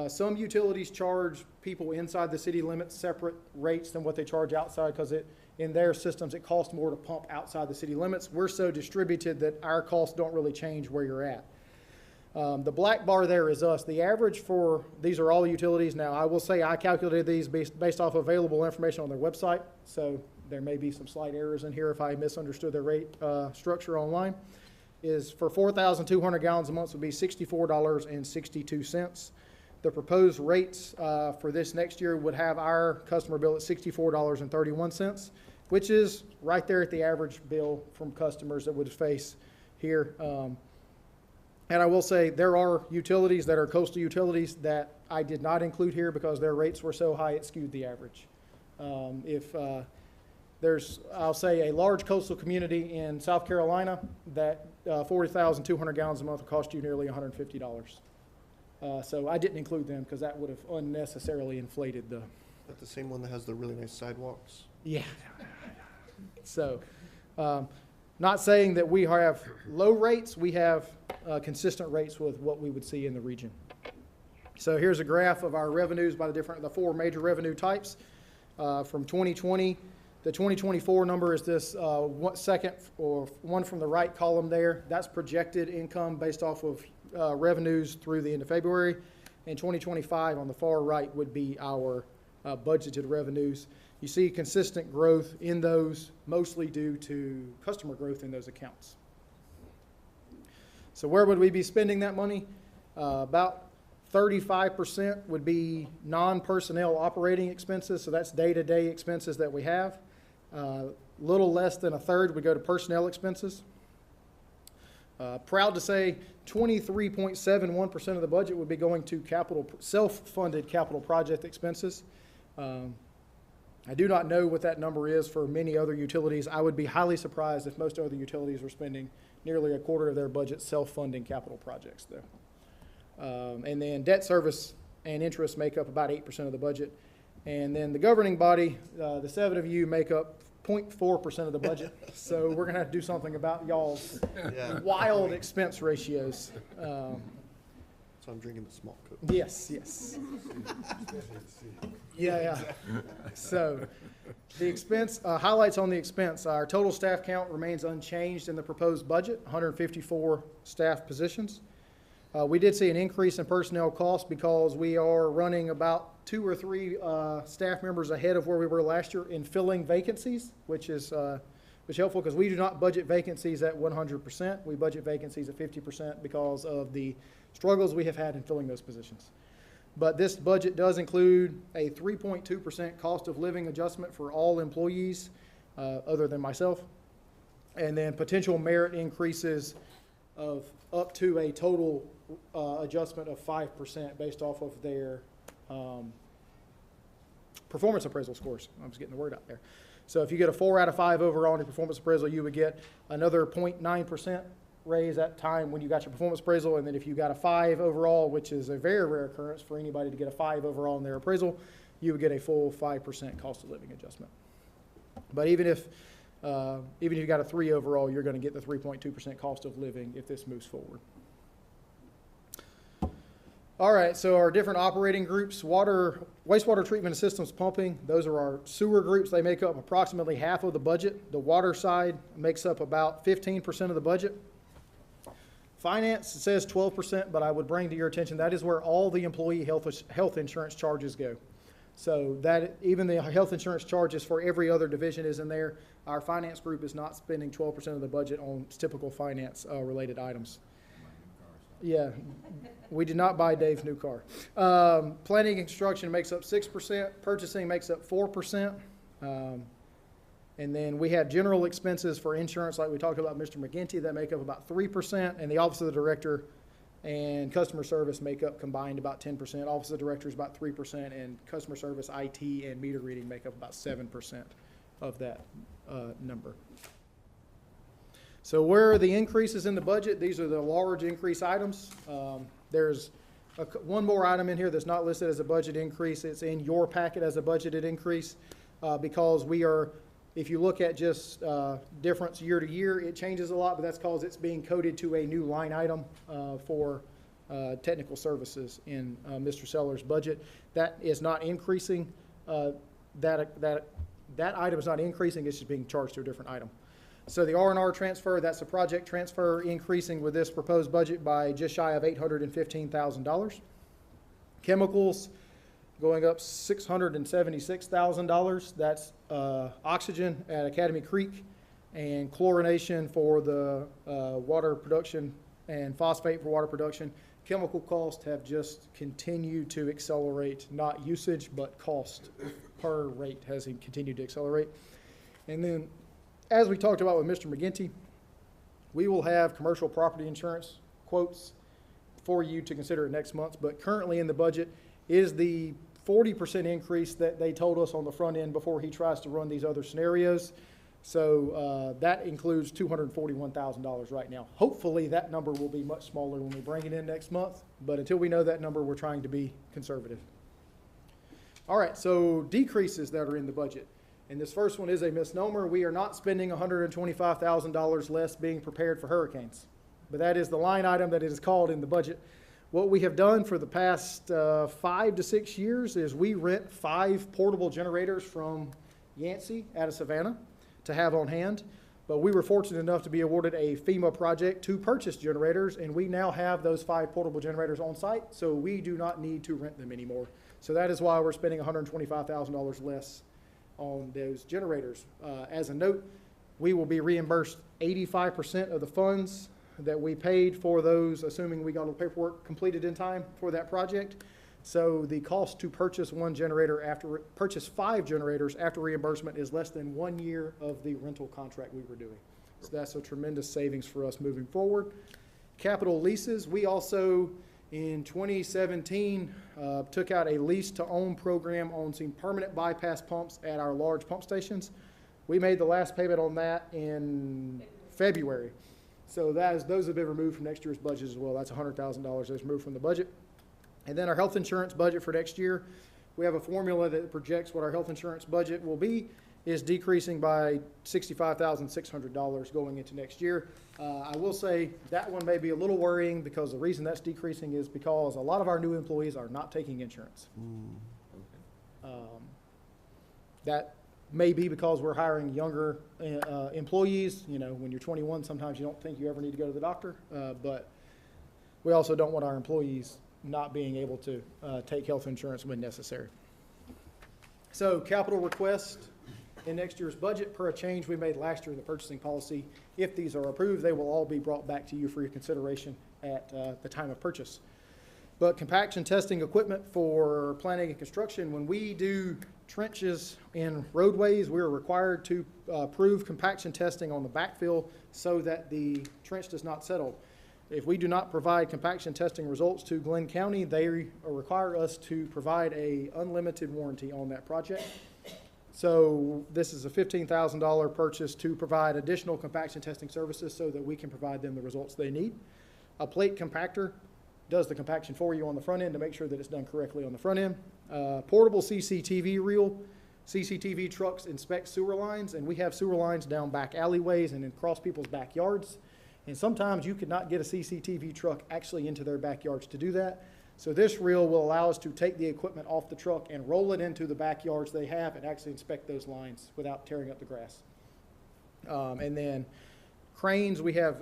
Some utilities charge people inside the city limits separate rates than what they charge outside because in their systems it costs more to pump outside the city limits. We're so distributed that our costs don't really change where you're at. The black bar there is us. The average for, these are all utilities. Now, I will say I calculated these based off available information on their website, so there may be some slight errors in here if I misunderstood their rate structure online, is for 4,200 gallons a month would be $64.62. The proposed rates for this next year would have our customer bill at $64.31, which is right there at the average bill from customers that would face here. And I will say there are utilities that are coastal utilities that I did not include here because their rates were so high it skewed the average. If there's, I'll say, a large coastal community in South Carolina that 40,200 gallons a month will cost you nearly $150. So I didn't include them because that would have unnecessarily inflated the. Is that the same one that has the really nice sidewalks? Yeah. So, not saying that we have low rates, we have consistent rates with what we would see in the region. So here's a graph of our revenues by the 4 major revenue types. From 2020, the 2024 number is this second or one from the right column there. That's projected income based off of revenues through the end of February. And 2025 on the far right would be our budgeted revenues. You see consistent growth in those, mostly due to customer growth in those accounts. So where would we be spending that money? About 35% would be non-personnel operating expenses, so that's day-to-day expenses that we have. Little less than a third would go to personnel expenses. Proud to say 23.71% of the budget would be going to self-funded capital project expenses. I do not know what that number is for many other utilities. I would be highly surprised if most other utilities were spending nearly a quarter of their budget self-funding capital projects, though. And then debt service and interest make up about 8% of the budget. And then the governing body, the 7 of you make up 0.4% of the budget. So we're going to have to do something about y'all's wild expense ratios. So I'm drinking the small Coke. Yes, yes. Yeah. So the expense, highlights on the expense, our total staff count remains unchanged in the proposed budget, 154 staff positions. We did see an increase in personnel costs because we are running about 2 or 3 staff members ahead of where we were last year in filling vacancies, which is helpful because we do not budget vacancies at 100%. We budget vacancies at 50% because of the struggles we have had in filling those positions. But this budget does include a 3.2% cost of living adjustment for all employees other than myself, and then potential merit increases of up to a total adjustment of 5% based off of their performance appraisal scores. I'm just getting the word out there. So if you get a 4 out of 5 overall on your performance appraisal, you would get another 0.9% raise at time when you got your performance appraisal. And then if you got a 5 overall, which is a very rare occurrence for anybody to get a 5 overall in their appraisal, you would get a full 5% cost of living adjustment. But even if Even if you got a 3 overall, you're going to get the 3.2% cost of living if this moves forward. All right, so our different operating groups, wastewater treatment and systems pumping, those are our sewer groups. They make up approximately half of the budget. The water side makes up about 15% of the budget. Finance, it says 12%, but I would bring to your attention, that is where all the employee health insurance charges go. So that, even the health insurance charges for every other division is in there. Our finance group is not spending 12% of the budget on typical finance related items. Yeah, we did not buy Dave's new car. Planning and construction makes up 6%, purchasing makes up 4%. And then we have general expenses for insurance, like we talked about Mr. McGinty, that make up about 3%, and the Office of the Director and customer service make up combined about 10%. Office of the Director is about 3%, and customer service, IT, and meter reading make up about 7% of that number. So where are the increases in the budget? These are the large increase items. There's one more item in here that's not listed as a budget increase. It's in your packet as a budgeted increase because we are, if you look at just difference year to year, it changes a lot, but that's because it's being coded to a new line item for technical services in Mr. Seller's budget. That is not increasing. That item is not increasing. It's just being charged to a different item. So the R&R transfer, that's a project transfer increasing with this proposed budget by just shy of $815,000. Chemicals going up $676,000. That's oxygen at Academy Creek and chlorination for the water production and phosphate for water production. Chemical costs have just continued to accelerate, not usage, but cost per rate has continued to accelerate. And then, as we talked about with Mr. McGinty, we will have commercial property insurance quotes for you to consider next month, but currently in the budget is the 40% increase that they told us on the front end before he tries to run these other scenarios. So that includes $241,000 right now. Hopefully that number will be much smaller when we bring it in next month, but until we know that number, we're trying to be conservative. All right, so decreases that are in the budget. And this first one is a misnomer. We are not spending $125,000 less being prepared for hurricanes. But that is the line item that it is called in the budget. What we have done for the past 5 to 6 years is we rent 5 portable generators from Yancey out of Savannah to have on hand. But we were fortunate enough to be awarded a FEMA project to purchase generators, and we now have those 5 portable generators on site, so we do not need to rent them anymore. So that is why we're spending $125,000 less on those generators. As a note, we will be reimbursed 85% of the funds that we paid for those, assuming we got all the paperwork completed in time for that project. So the cost to purchase 1 generator purchase 5 generators after reimbursement is less than 1 year of the rental contract we were doing. So that's a tremendous savings for us moving forward. Capital leases, we also in 2017 took out a lease to own program on some permanent bypass pumps at our large pump stations. We made the last payment on that in February. So those have been removed from next year's budget as well. That's $100,000 that's removed from the budget. And then our health insurance budget for next year, we have a formula that projects what our health insurance budget will be, is decreasing by $65,600 going into next year. I will say that one may be a little worrying because the reason that's decreasing is because a lot of our new employees are not taking insurance. That may be because we're hiring younger employees. You know, when you're 21, sometimes you don't think you ever need to go to the doctor, but we also don't want our employees not being able to take health insurance when necessary. So capital request in next year's budget per a change we made last year in the purchasing policy. If these are approved, they will all be brought back to you for your consideration at the time of purchase. But compaction testing equipment for planning and construction, when we do trenches in roadways, we're required to prove compaction testing on the backfill so that the trench does not settle. If we do not provide compaction testing results to Glynn County, they require us to provide an unlimited warranty on that project. So this is a $15,000 purchase to provide additional compaction testing services so that we can provide them the results they need. A plate compactor does the compaction for you on the front end to make sure that it's done correctly on the front end. Portable CCTV reel. CCTV trucks inspect sewer lines, and we have sewer lines down back alleyways and across people's backyards. And sometimes you could not get a CCTV truck actually into their backyards to do that. So this reel will allow us to take the equipment off the truck and roll it into the backyards they have and actually inspect those lines without tearing up the grass. And then cranes, we have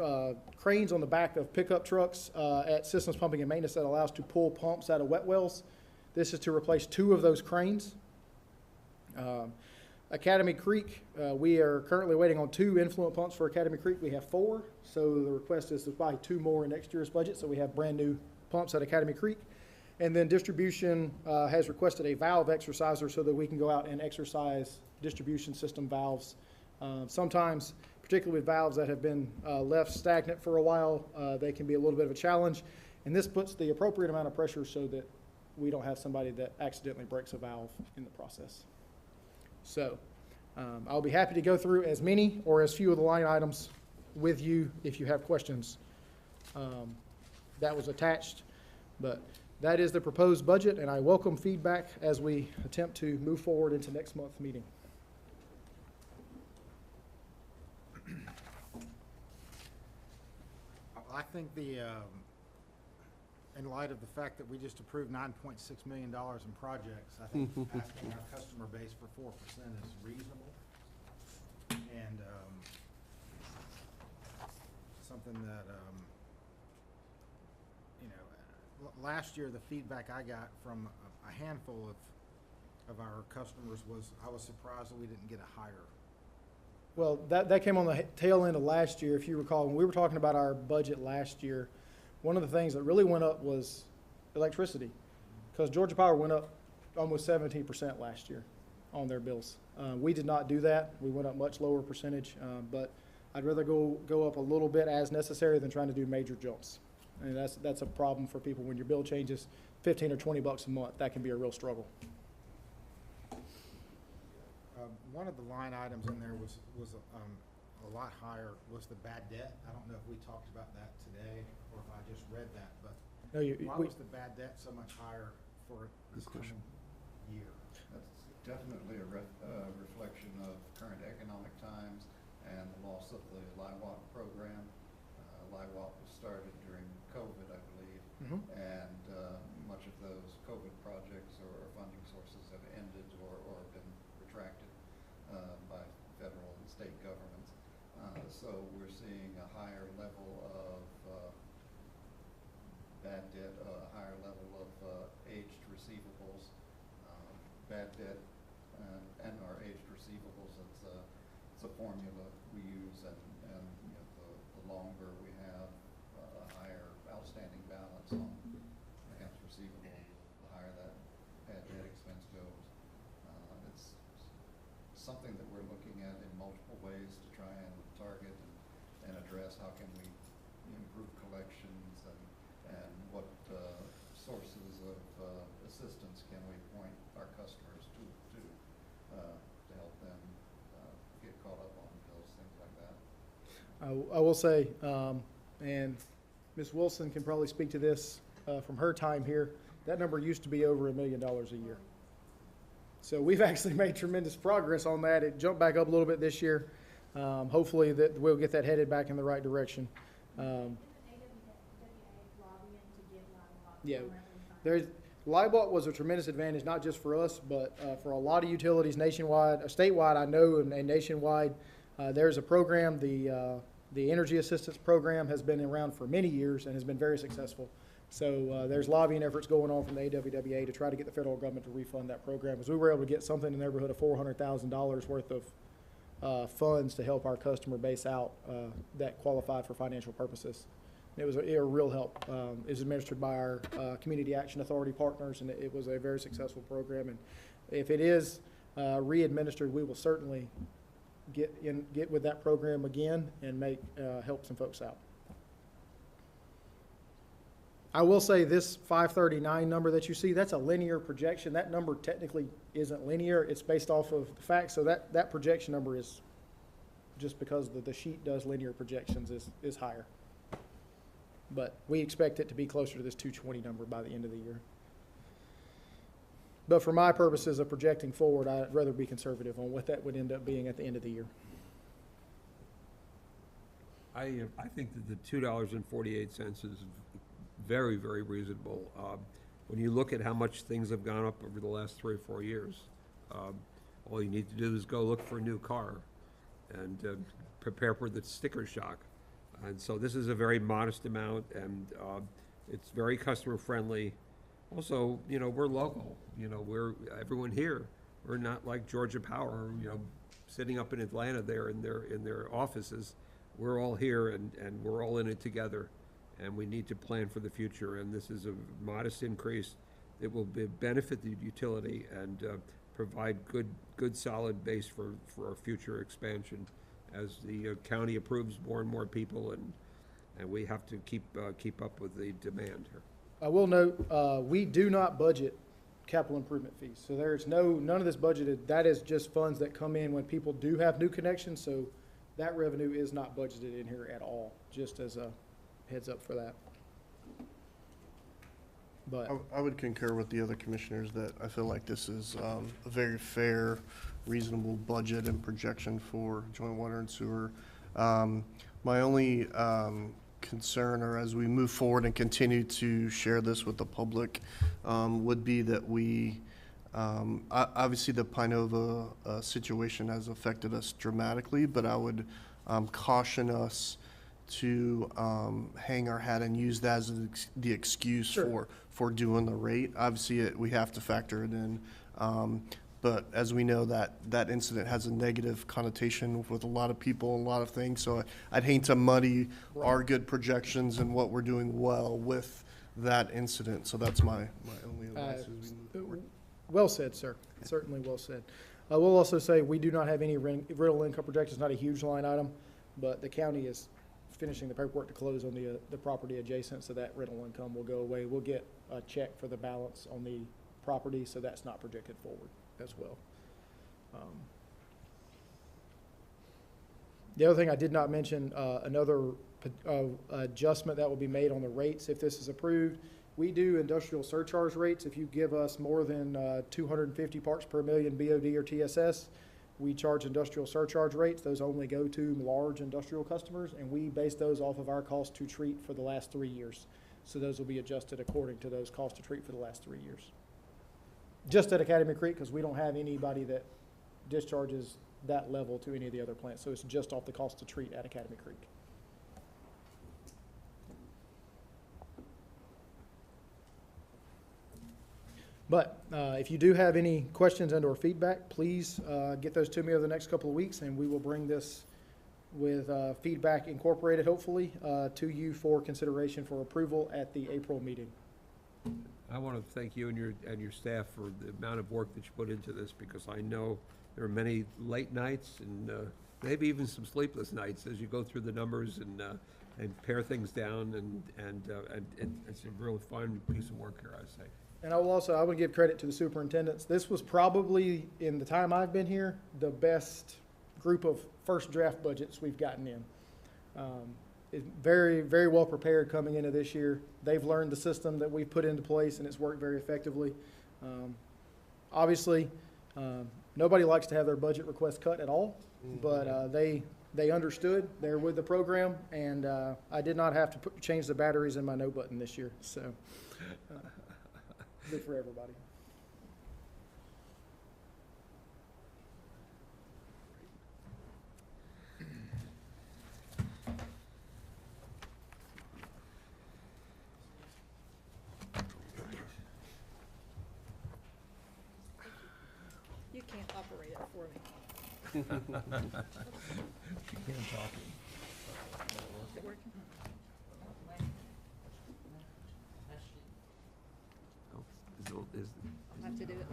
cranes on the back of pickup trucks at Systems Pumping and Maintenance that allows to pull pumps out of wet wells. This is to replace 2 of those cranes. Academy Creek, we are currently waiting on 2 influent pumps for Academy Creek. We have 4, so the request is to buy 2 more in next year's budget, so we have brand new pumps at Academy Creek. And then distribution has requested a valve exerciser so that we can go out and exercise distribution system valves. Sometimes, particularly with valves that have been left stagnant for a while, they can be a little bit of a challenge. And this puts the appropriate amount of pressure so that we don't have somebody that accidentally breaks a valve in the process. So I'll be happy to go through as many or as few of the line items with you if you have questions. That was attached, but that is the proposed budget, and I welcome feedback as we attempt to move forward into next month's meeting. I think in light of the fact that we just approved $9.6 million in projects, I think asking our customer base for 4% is reasonable. And something that, last year, the feedback I got from a handful of our customers was, I was surprised that we didn't get a higher. Well, that came on the tail end of last year. If you recall, when we were talking about our budget last year, one of the things that really went up was electricity, because Georgia Power went up almost 17% last year on their bills. We did not do that. We went up much lower percentage, but I'd rather go up a little bit as necessary than trying to do major jumps. And that's a problem for people when your bill changes $15 or $20 a month. That can be a real struggle. One of the line items in there was a lot higher, was the bad debt. I don't know if we talked about that today or if I just read that, but No, why was the bad debt so much higher for this coming year? That's definitely a reflection of current economic times and the loss of the LIWAP program. LIWAP was started during COVID, I believe, and much of those COVID projects or funding sources have ended or been retracted by federal and state governments. So we're seeing a higher level of bad debt, a higher level of aged receivables. Bad debt and our aged receivables, it's a formula we use, and the longer we have a higher outstanding balance on accounts receivable, the higher that bad debt expense goes. It's something that we're looking at in multiple ways to try and target and address. How can we improve collections, and what sources of assistance can we point our customers to help them get caught up on bills, things like that. I will say, and Ms. Wilson can probably speak to this from her time here, that number used to be over $1 million a year. So we've actually made tremendous progress on that. It jumped back up a little bit this year. Hopefully that we'll get that headed back in the right direction. Yeah, LIBOT was a tremendous advantage, not just for us, but for a lot of utilities nationwide, statewide, I know, and nationwide. There's a program, the Energy Assistance Program has been around for many years and has been very successful. So there's lobbying efforts going on from the AWWA to try to get the federal government to refund that program, because we were able to get something in the neighborhood of $400,000 worth of funds to help our customer base out that qualified for financial purposes. It was a real help. It was administered by our Community Action Authority partners, and it was a very successful program. And if it is re-administered, we will certainly get with that program again and help some folks out. I will say this 539 number that you see, that's a linear projection. That number technically isn't linear. It's based off of the facts. So that projection number is, just because the sheet does linear projections, is higher. But we expect it to be closer to this 220 number by the end of the year. But for my purposes of projecting forward, I'd rather be conservative on what that would end up being at the end of the year. I think that the $2.48 is very, very reasonable. When you look at how much things have gone up over the last 3 or 4 years, all you need to do is go look for a new car and prepare for the sticker shock. And so this is a very modest amount, and it's very customer friendly. Also, you know, we're local. You know, everyone here. We're not like Georgia Power, you know, sitting up in Atlanta there in their offices. We're all here, and we're all in it together, and we need to plan for the future. And this is a modest increase. It will benefit the utility and provide good solid base for our future expansion as the county approves more and more people, and we have to keep up with the demand here. I will note, we do not budget capital improvement fees. So there's none of this budgeted. That is just funds that come in when people do have new connections. So that revenue is not budgeted in here at all, just as a heads up for that. But I would concur with the other commissioners that I feel like this is a very fair, reasonable budget and projection for joint water and sewer. My only concern, or as we move forward and continue to share this with the public, would be that we, obviously the Pinova situation has affected us dramatically, but I would caution us to hang our hat and use that as the excuse Sure. for doing the rate. Obviously, we have to factor it in. But as we know, that incident has a negative connotation with a lot of people and a lot of things. So I'd hate to muddy our good projections and what we're doing well with that incident. So that's my only advice as we move forward. well said, sir. Certainly well said. I will also say we do not have any rental income projections, not a huge line item, but the county is finishing the paperwork to close on the property adjacent, so that rental income will go away. We'll get a check for the balance on the property, so that's not projected forward as well. The other thing I did not mention, another adjustment that will be made on the rates if this is approved. We do industrial surcharge rates. If you give us more than 250 parts per million BOD or TSS, we charge industrial surcharge rates. Those only go to large industrial customers, and we base those off of our cost to treat for the last 3 years. So those will be adjusted according to those costs to treat for the last 3 years. Just at Academy Creek, because we don't have anybody that discharges that level to any of the other plants. So it's just off the cost to treat at Academy Creek. But if you do have any questions and or feedback, please get those to me over the next couple of weeks, and we will bring this with feedback incorporated, hopefully, to you for consideration for approval at the April meeting. I want to thank you and your staff for the amount of work that you put into this, because I know there are many late nights and maybe even some sleepless nights as you go through the numbers and pare things down, and it's a real fun piece of work here, I say. And I would give credit to the superintendents. This was probably, in the time I've been here, the best group of first draft budgets we've gotten in. It's very, very well prepared coming into this year. They've learned the system that we've put into place, and it's worked very effectively. Obviously, nobody likes to have their budget request cut at all, but they understood. They're with the program, and I did not have to change the batteries in my no button this year. So good for everybody. You can't operate it for me. You can't talk. Is it working? I'll have to do it.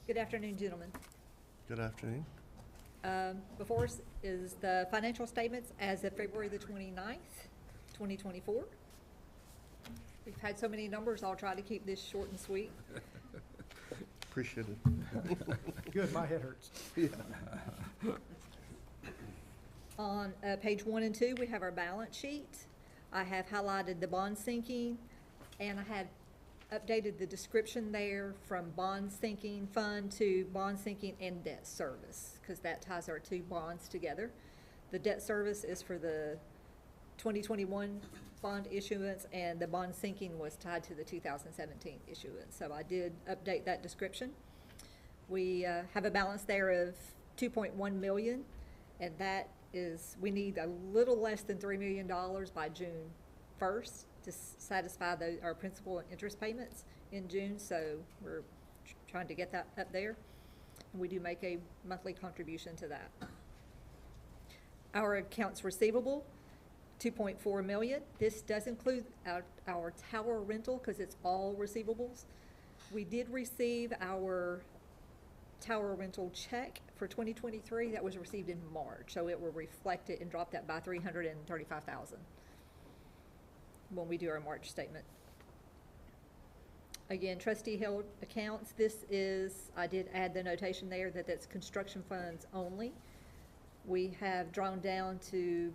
Good afternoon, gentlemen. Good afternoon. Before us is the financial statements as of February the 29th, 2024. We've had so many numbers, I'll try to keep this short and sweet. Appreciate it. Good, my head hurts. On page 1 and 2, we have our balance sheet. I have highlighted the bond sinking, And I had updated the description there from bond sinking fund to bond sinking and debt service, because that ties our two bonds together. The debt service is for the 2021 bond issuance, and the bond sinking was tied to the 2017 issuance. So I did update that description. We have a balance there of 2.1 million, and that is, we need a little less than $3 million by June 1st to satisfy our principal and interest payments in June, so we're trying to get that up there. And we do make a monthly contribution to that. Our accounts receivable, 2.4 million. This does include our tower rental, because it's all receivables. We did receive our tower rental check for 2023. That was received in March, so it will reflect it and drop that by 335,000 when we do our March statement. Again, trustee held accounts. This is, I did add the notation there that that's construction funds only. We have drawn down to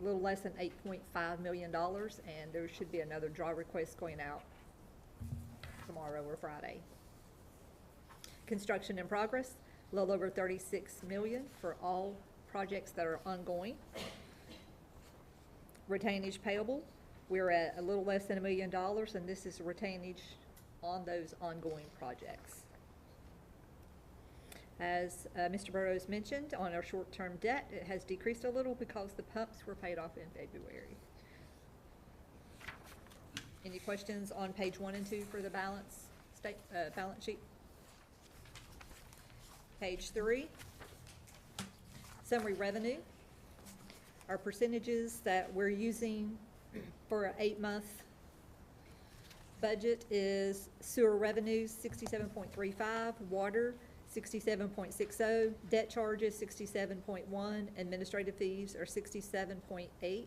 a little less than $8.5 million, and there should be another draw request going out tomorrow or Friday. Construction in progress, a little over 36 million for all projects that are ongoing. Retainage payable, we're at a little less than $1 million, and this is retainage on those ongoing projects. As Mr. Burrows mentioned, on our short-term debt, it has decreased a little because the pumps were paid off in February. Any questions on page 1 and 2 for the balance sheet? Page 3, summary revenue. Our percentages that we're using for an 8-month budget is sewer revenues 67.35, water 67.60, debt charges 67.1, administrative fees are 67.8,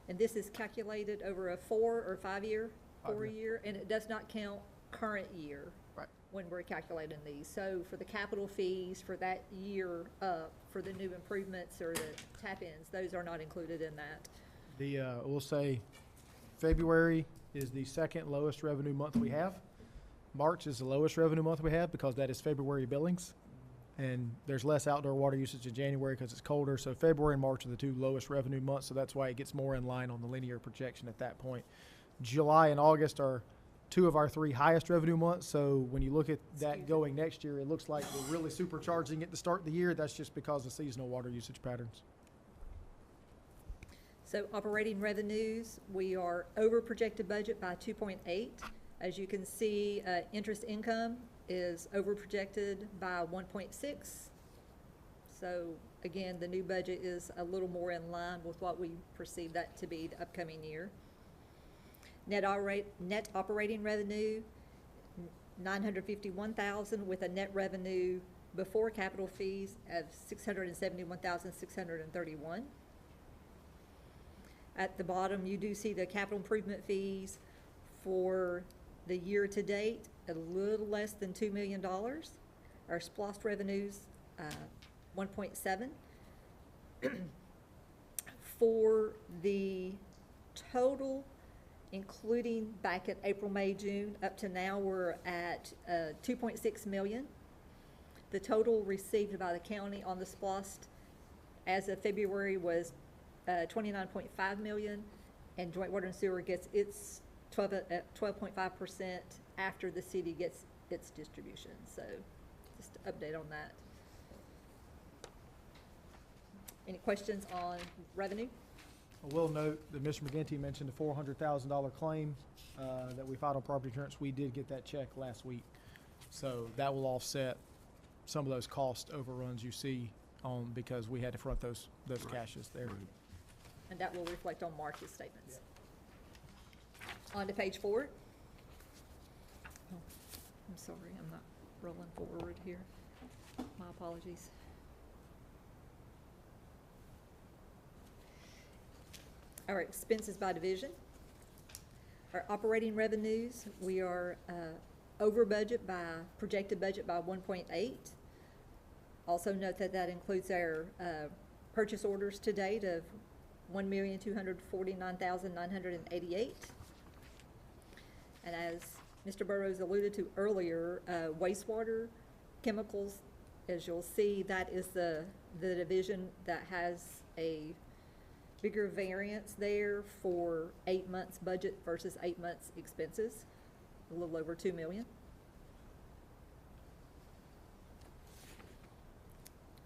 and this is calculated over a 4 or 5 year, 4 year, and it does not count current year. Right. When we're calculating these. So for the capital fees for that year up, for the new improvements or the tap-ins, those are not included in that. We'll say February is the second lowest revenue month we have. March is the lowest revenue month we have because that is February billings. And there's less outdoor water usage in January because it's colder. So February and March are the two lowest revenue months. So that's why it gets more in line on the linear projection at that point. July and August are two of our 3 highest revenue months. So when you look at that going next year, it looks like we're really supercharging it to start the year. That's just because of seasonal water usage patterns. So operating revenues, we are over projected budget by 2.8. As you can see, interest income is over projected by 1.6. So again, the new budget is a little more in line with what we perceive that to be the upcoming year. Net operating revenue, 951,000, with a net revenue before capital fees of 671,631. At the bottom, you do see the capital improvement fees for the year to date, a little less than $2 million. Our SPLOST revenues, 1.7. For the total, including back in April, May, June, up to now, we're at 2.6 million. The total received by the county on the SPLOST as of February was 29.5 million, and Joint Water and Sewer gets its 12.5% after the city gets its distribution. So just to update on that. Any questions on revenue? I will note that Mr. McGinty mentioned a $400,000 claim that we filed on property insurance. We did get that check last week. So that will offset some of those cost overruns you see on, because we had to front those cashes there. Right. And that will reflect on March's statements. On to page 4. Oh, I'm sorry, I'm not rolling forward here. My apologies. Our expenses by division. Our operating revenues, we are over budget by, projected budget by 1.8. Also note that that includes our purchase orders to date of 1,249,988. And as Mr. Burrows alluded to earlier, wastewater chemicals, as you'll see, that is the division that has a bigger variance there for 8 months budget versus 8 months expenses, a little over 2 million.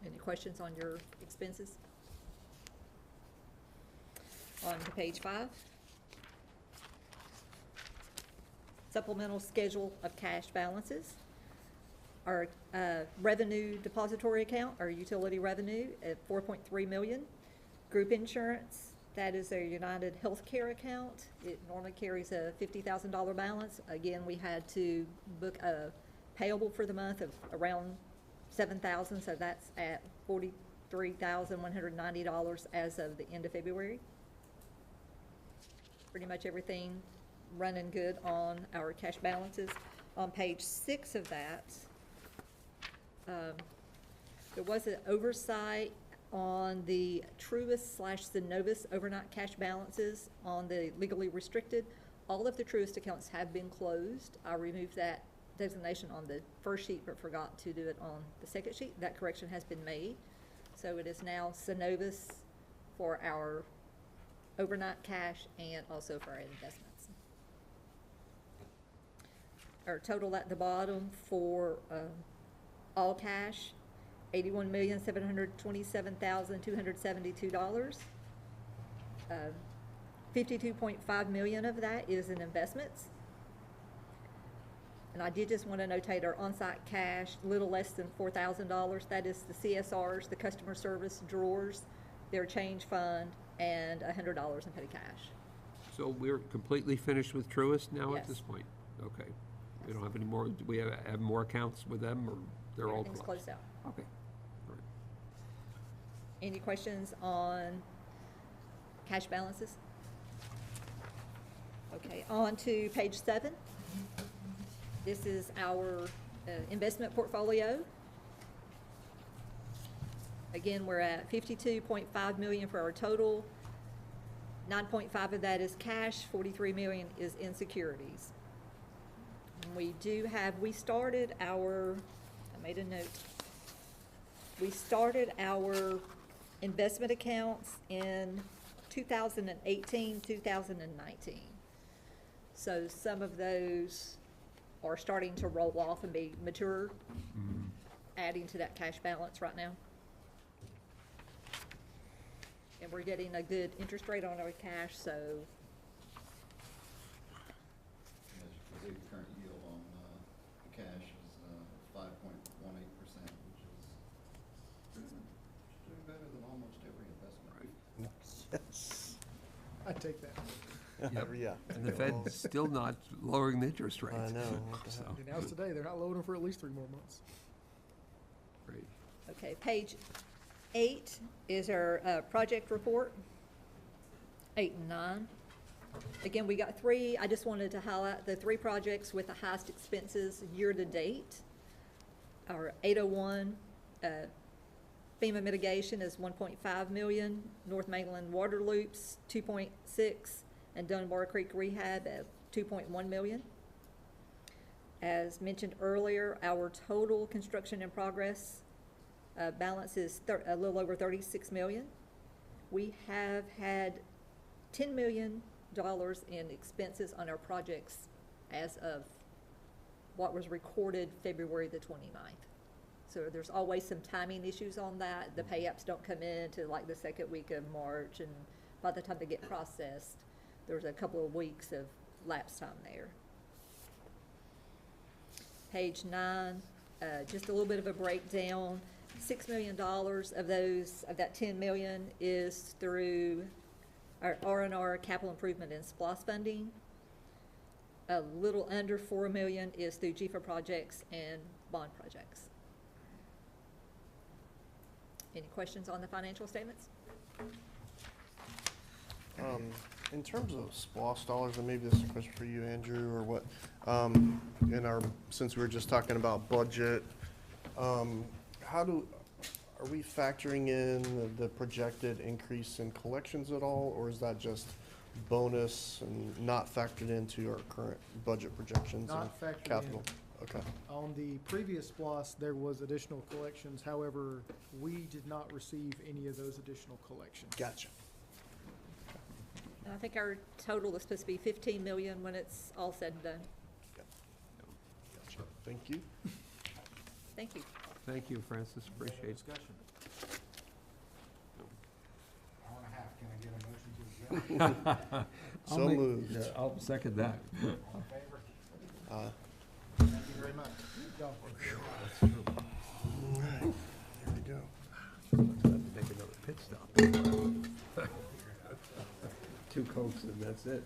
Any questions on your expenses? On to page 5. Supplemental schedule of cash balances. Our revenue depository account, our utility revenue at 4.3 million. Group insurance, that is our United Healthcare account. It normally carries a $50,000 balance. Again, we had to book a payable for the month of around $7,000, so that's at $43,190 as of the end of February. Pretty much everything running good on our cash balances. On page 6 of that, there was an oversight on the Truist/Synovus overnight cash balances on the legally restricted. All of the Truist accounts have been closed. I removed that designation on the first sheet but forgot to do it on the second sheet. That correction has been made. So it is now Synovus for our overnight cash and also for our investments. Our total at the bottom for all cash, $81,727,272. 52.5 million of that is in investments. And I did just want to notate our on-site cash, little less than $4,000. That is the CSRs, the customer service drawers, their change fund, and $100 in petty cash. So we're completely finished with Truist now at Yes. this point? Okay. We don't have any more, do we have more accounts with them, or they're all Everything's closed? closed out. Okay. All right. Any questions on cash balances? Okay, on to page 7. This is our investment portfolio. Again, we're at 52.5 million for our total. 9.5 of that is cash, 43 million is in securities. And we started our, I made a note. We started our investment accounts in 2018, 2019. So some of those are starting to roll off and be mature, adding to that cash balance right now. And we're getting a good interest rate on our cash, so As you can see, the current yield on cash is 5.18%, which is doing better than almost every investment. Yes. I take that. Yeah. And the Fed's still not lowering the interest rates. I know. What the So, heck? They announced today, they're not loading for at least 3 more months. great. okay, page 8 is our project report, 8 and 9. Again, we got 3. I just wanted to highlight the 3 projects with the highest expenses year-to-date. Our 801 FEMA mitigation is 1.5 million, North Mainland water loops 2.6, and Dunbar Creek rehab at 2.1 million. As mentioned earlier, our total construction in progress balance is a little over 36 million. We have had $10 million in expenses on our projects as of what was recorded February the 29th. So there's always some timing issues on that. The pay-ups don't come in till like the second week of March, and by the time they get processed, there's a couple of weeks of lapse time there. Page 9, just a little bit of a breakdown. $6 million of that 10 million is through our R&R capital improvement and SPLOST funding. A little under 4 million is through GFA projects and bond projects. Any questions on the financial statements? In terms of SPLOST dollars, and maybe this is a question for you, Andrew, or what, since we were just talking about budget, are we factoring in the projected increase in collections at all, or is that just bonus and not factored into our current budget projections and Not factored in. capital? Okay, On the previous SPOS, there was additional collections, however, we did not receive any of those additional collections. gotcha. And I think our total is supposed to be 15 million when it's all said and done. Gotcha. Thank you. Thank you. Thank you, Francis, Any other appreciate it. discussion? Hour and a half, can I get a motion to adjourn? So moved. Yeah, I'll second that. All in favor? Uh, Thank you very much. all right, there we go. Make another pit stop. 2 Cokes and that's it.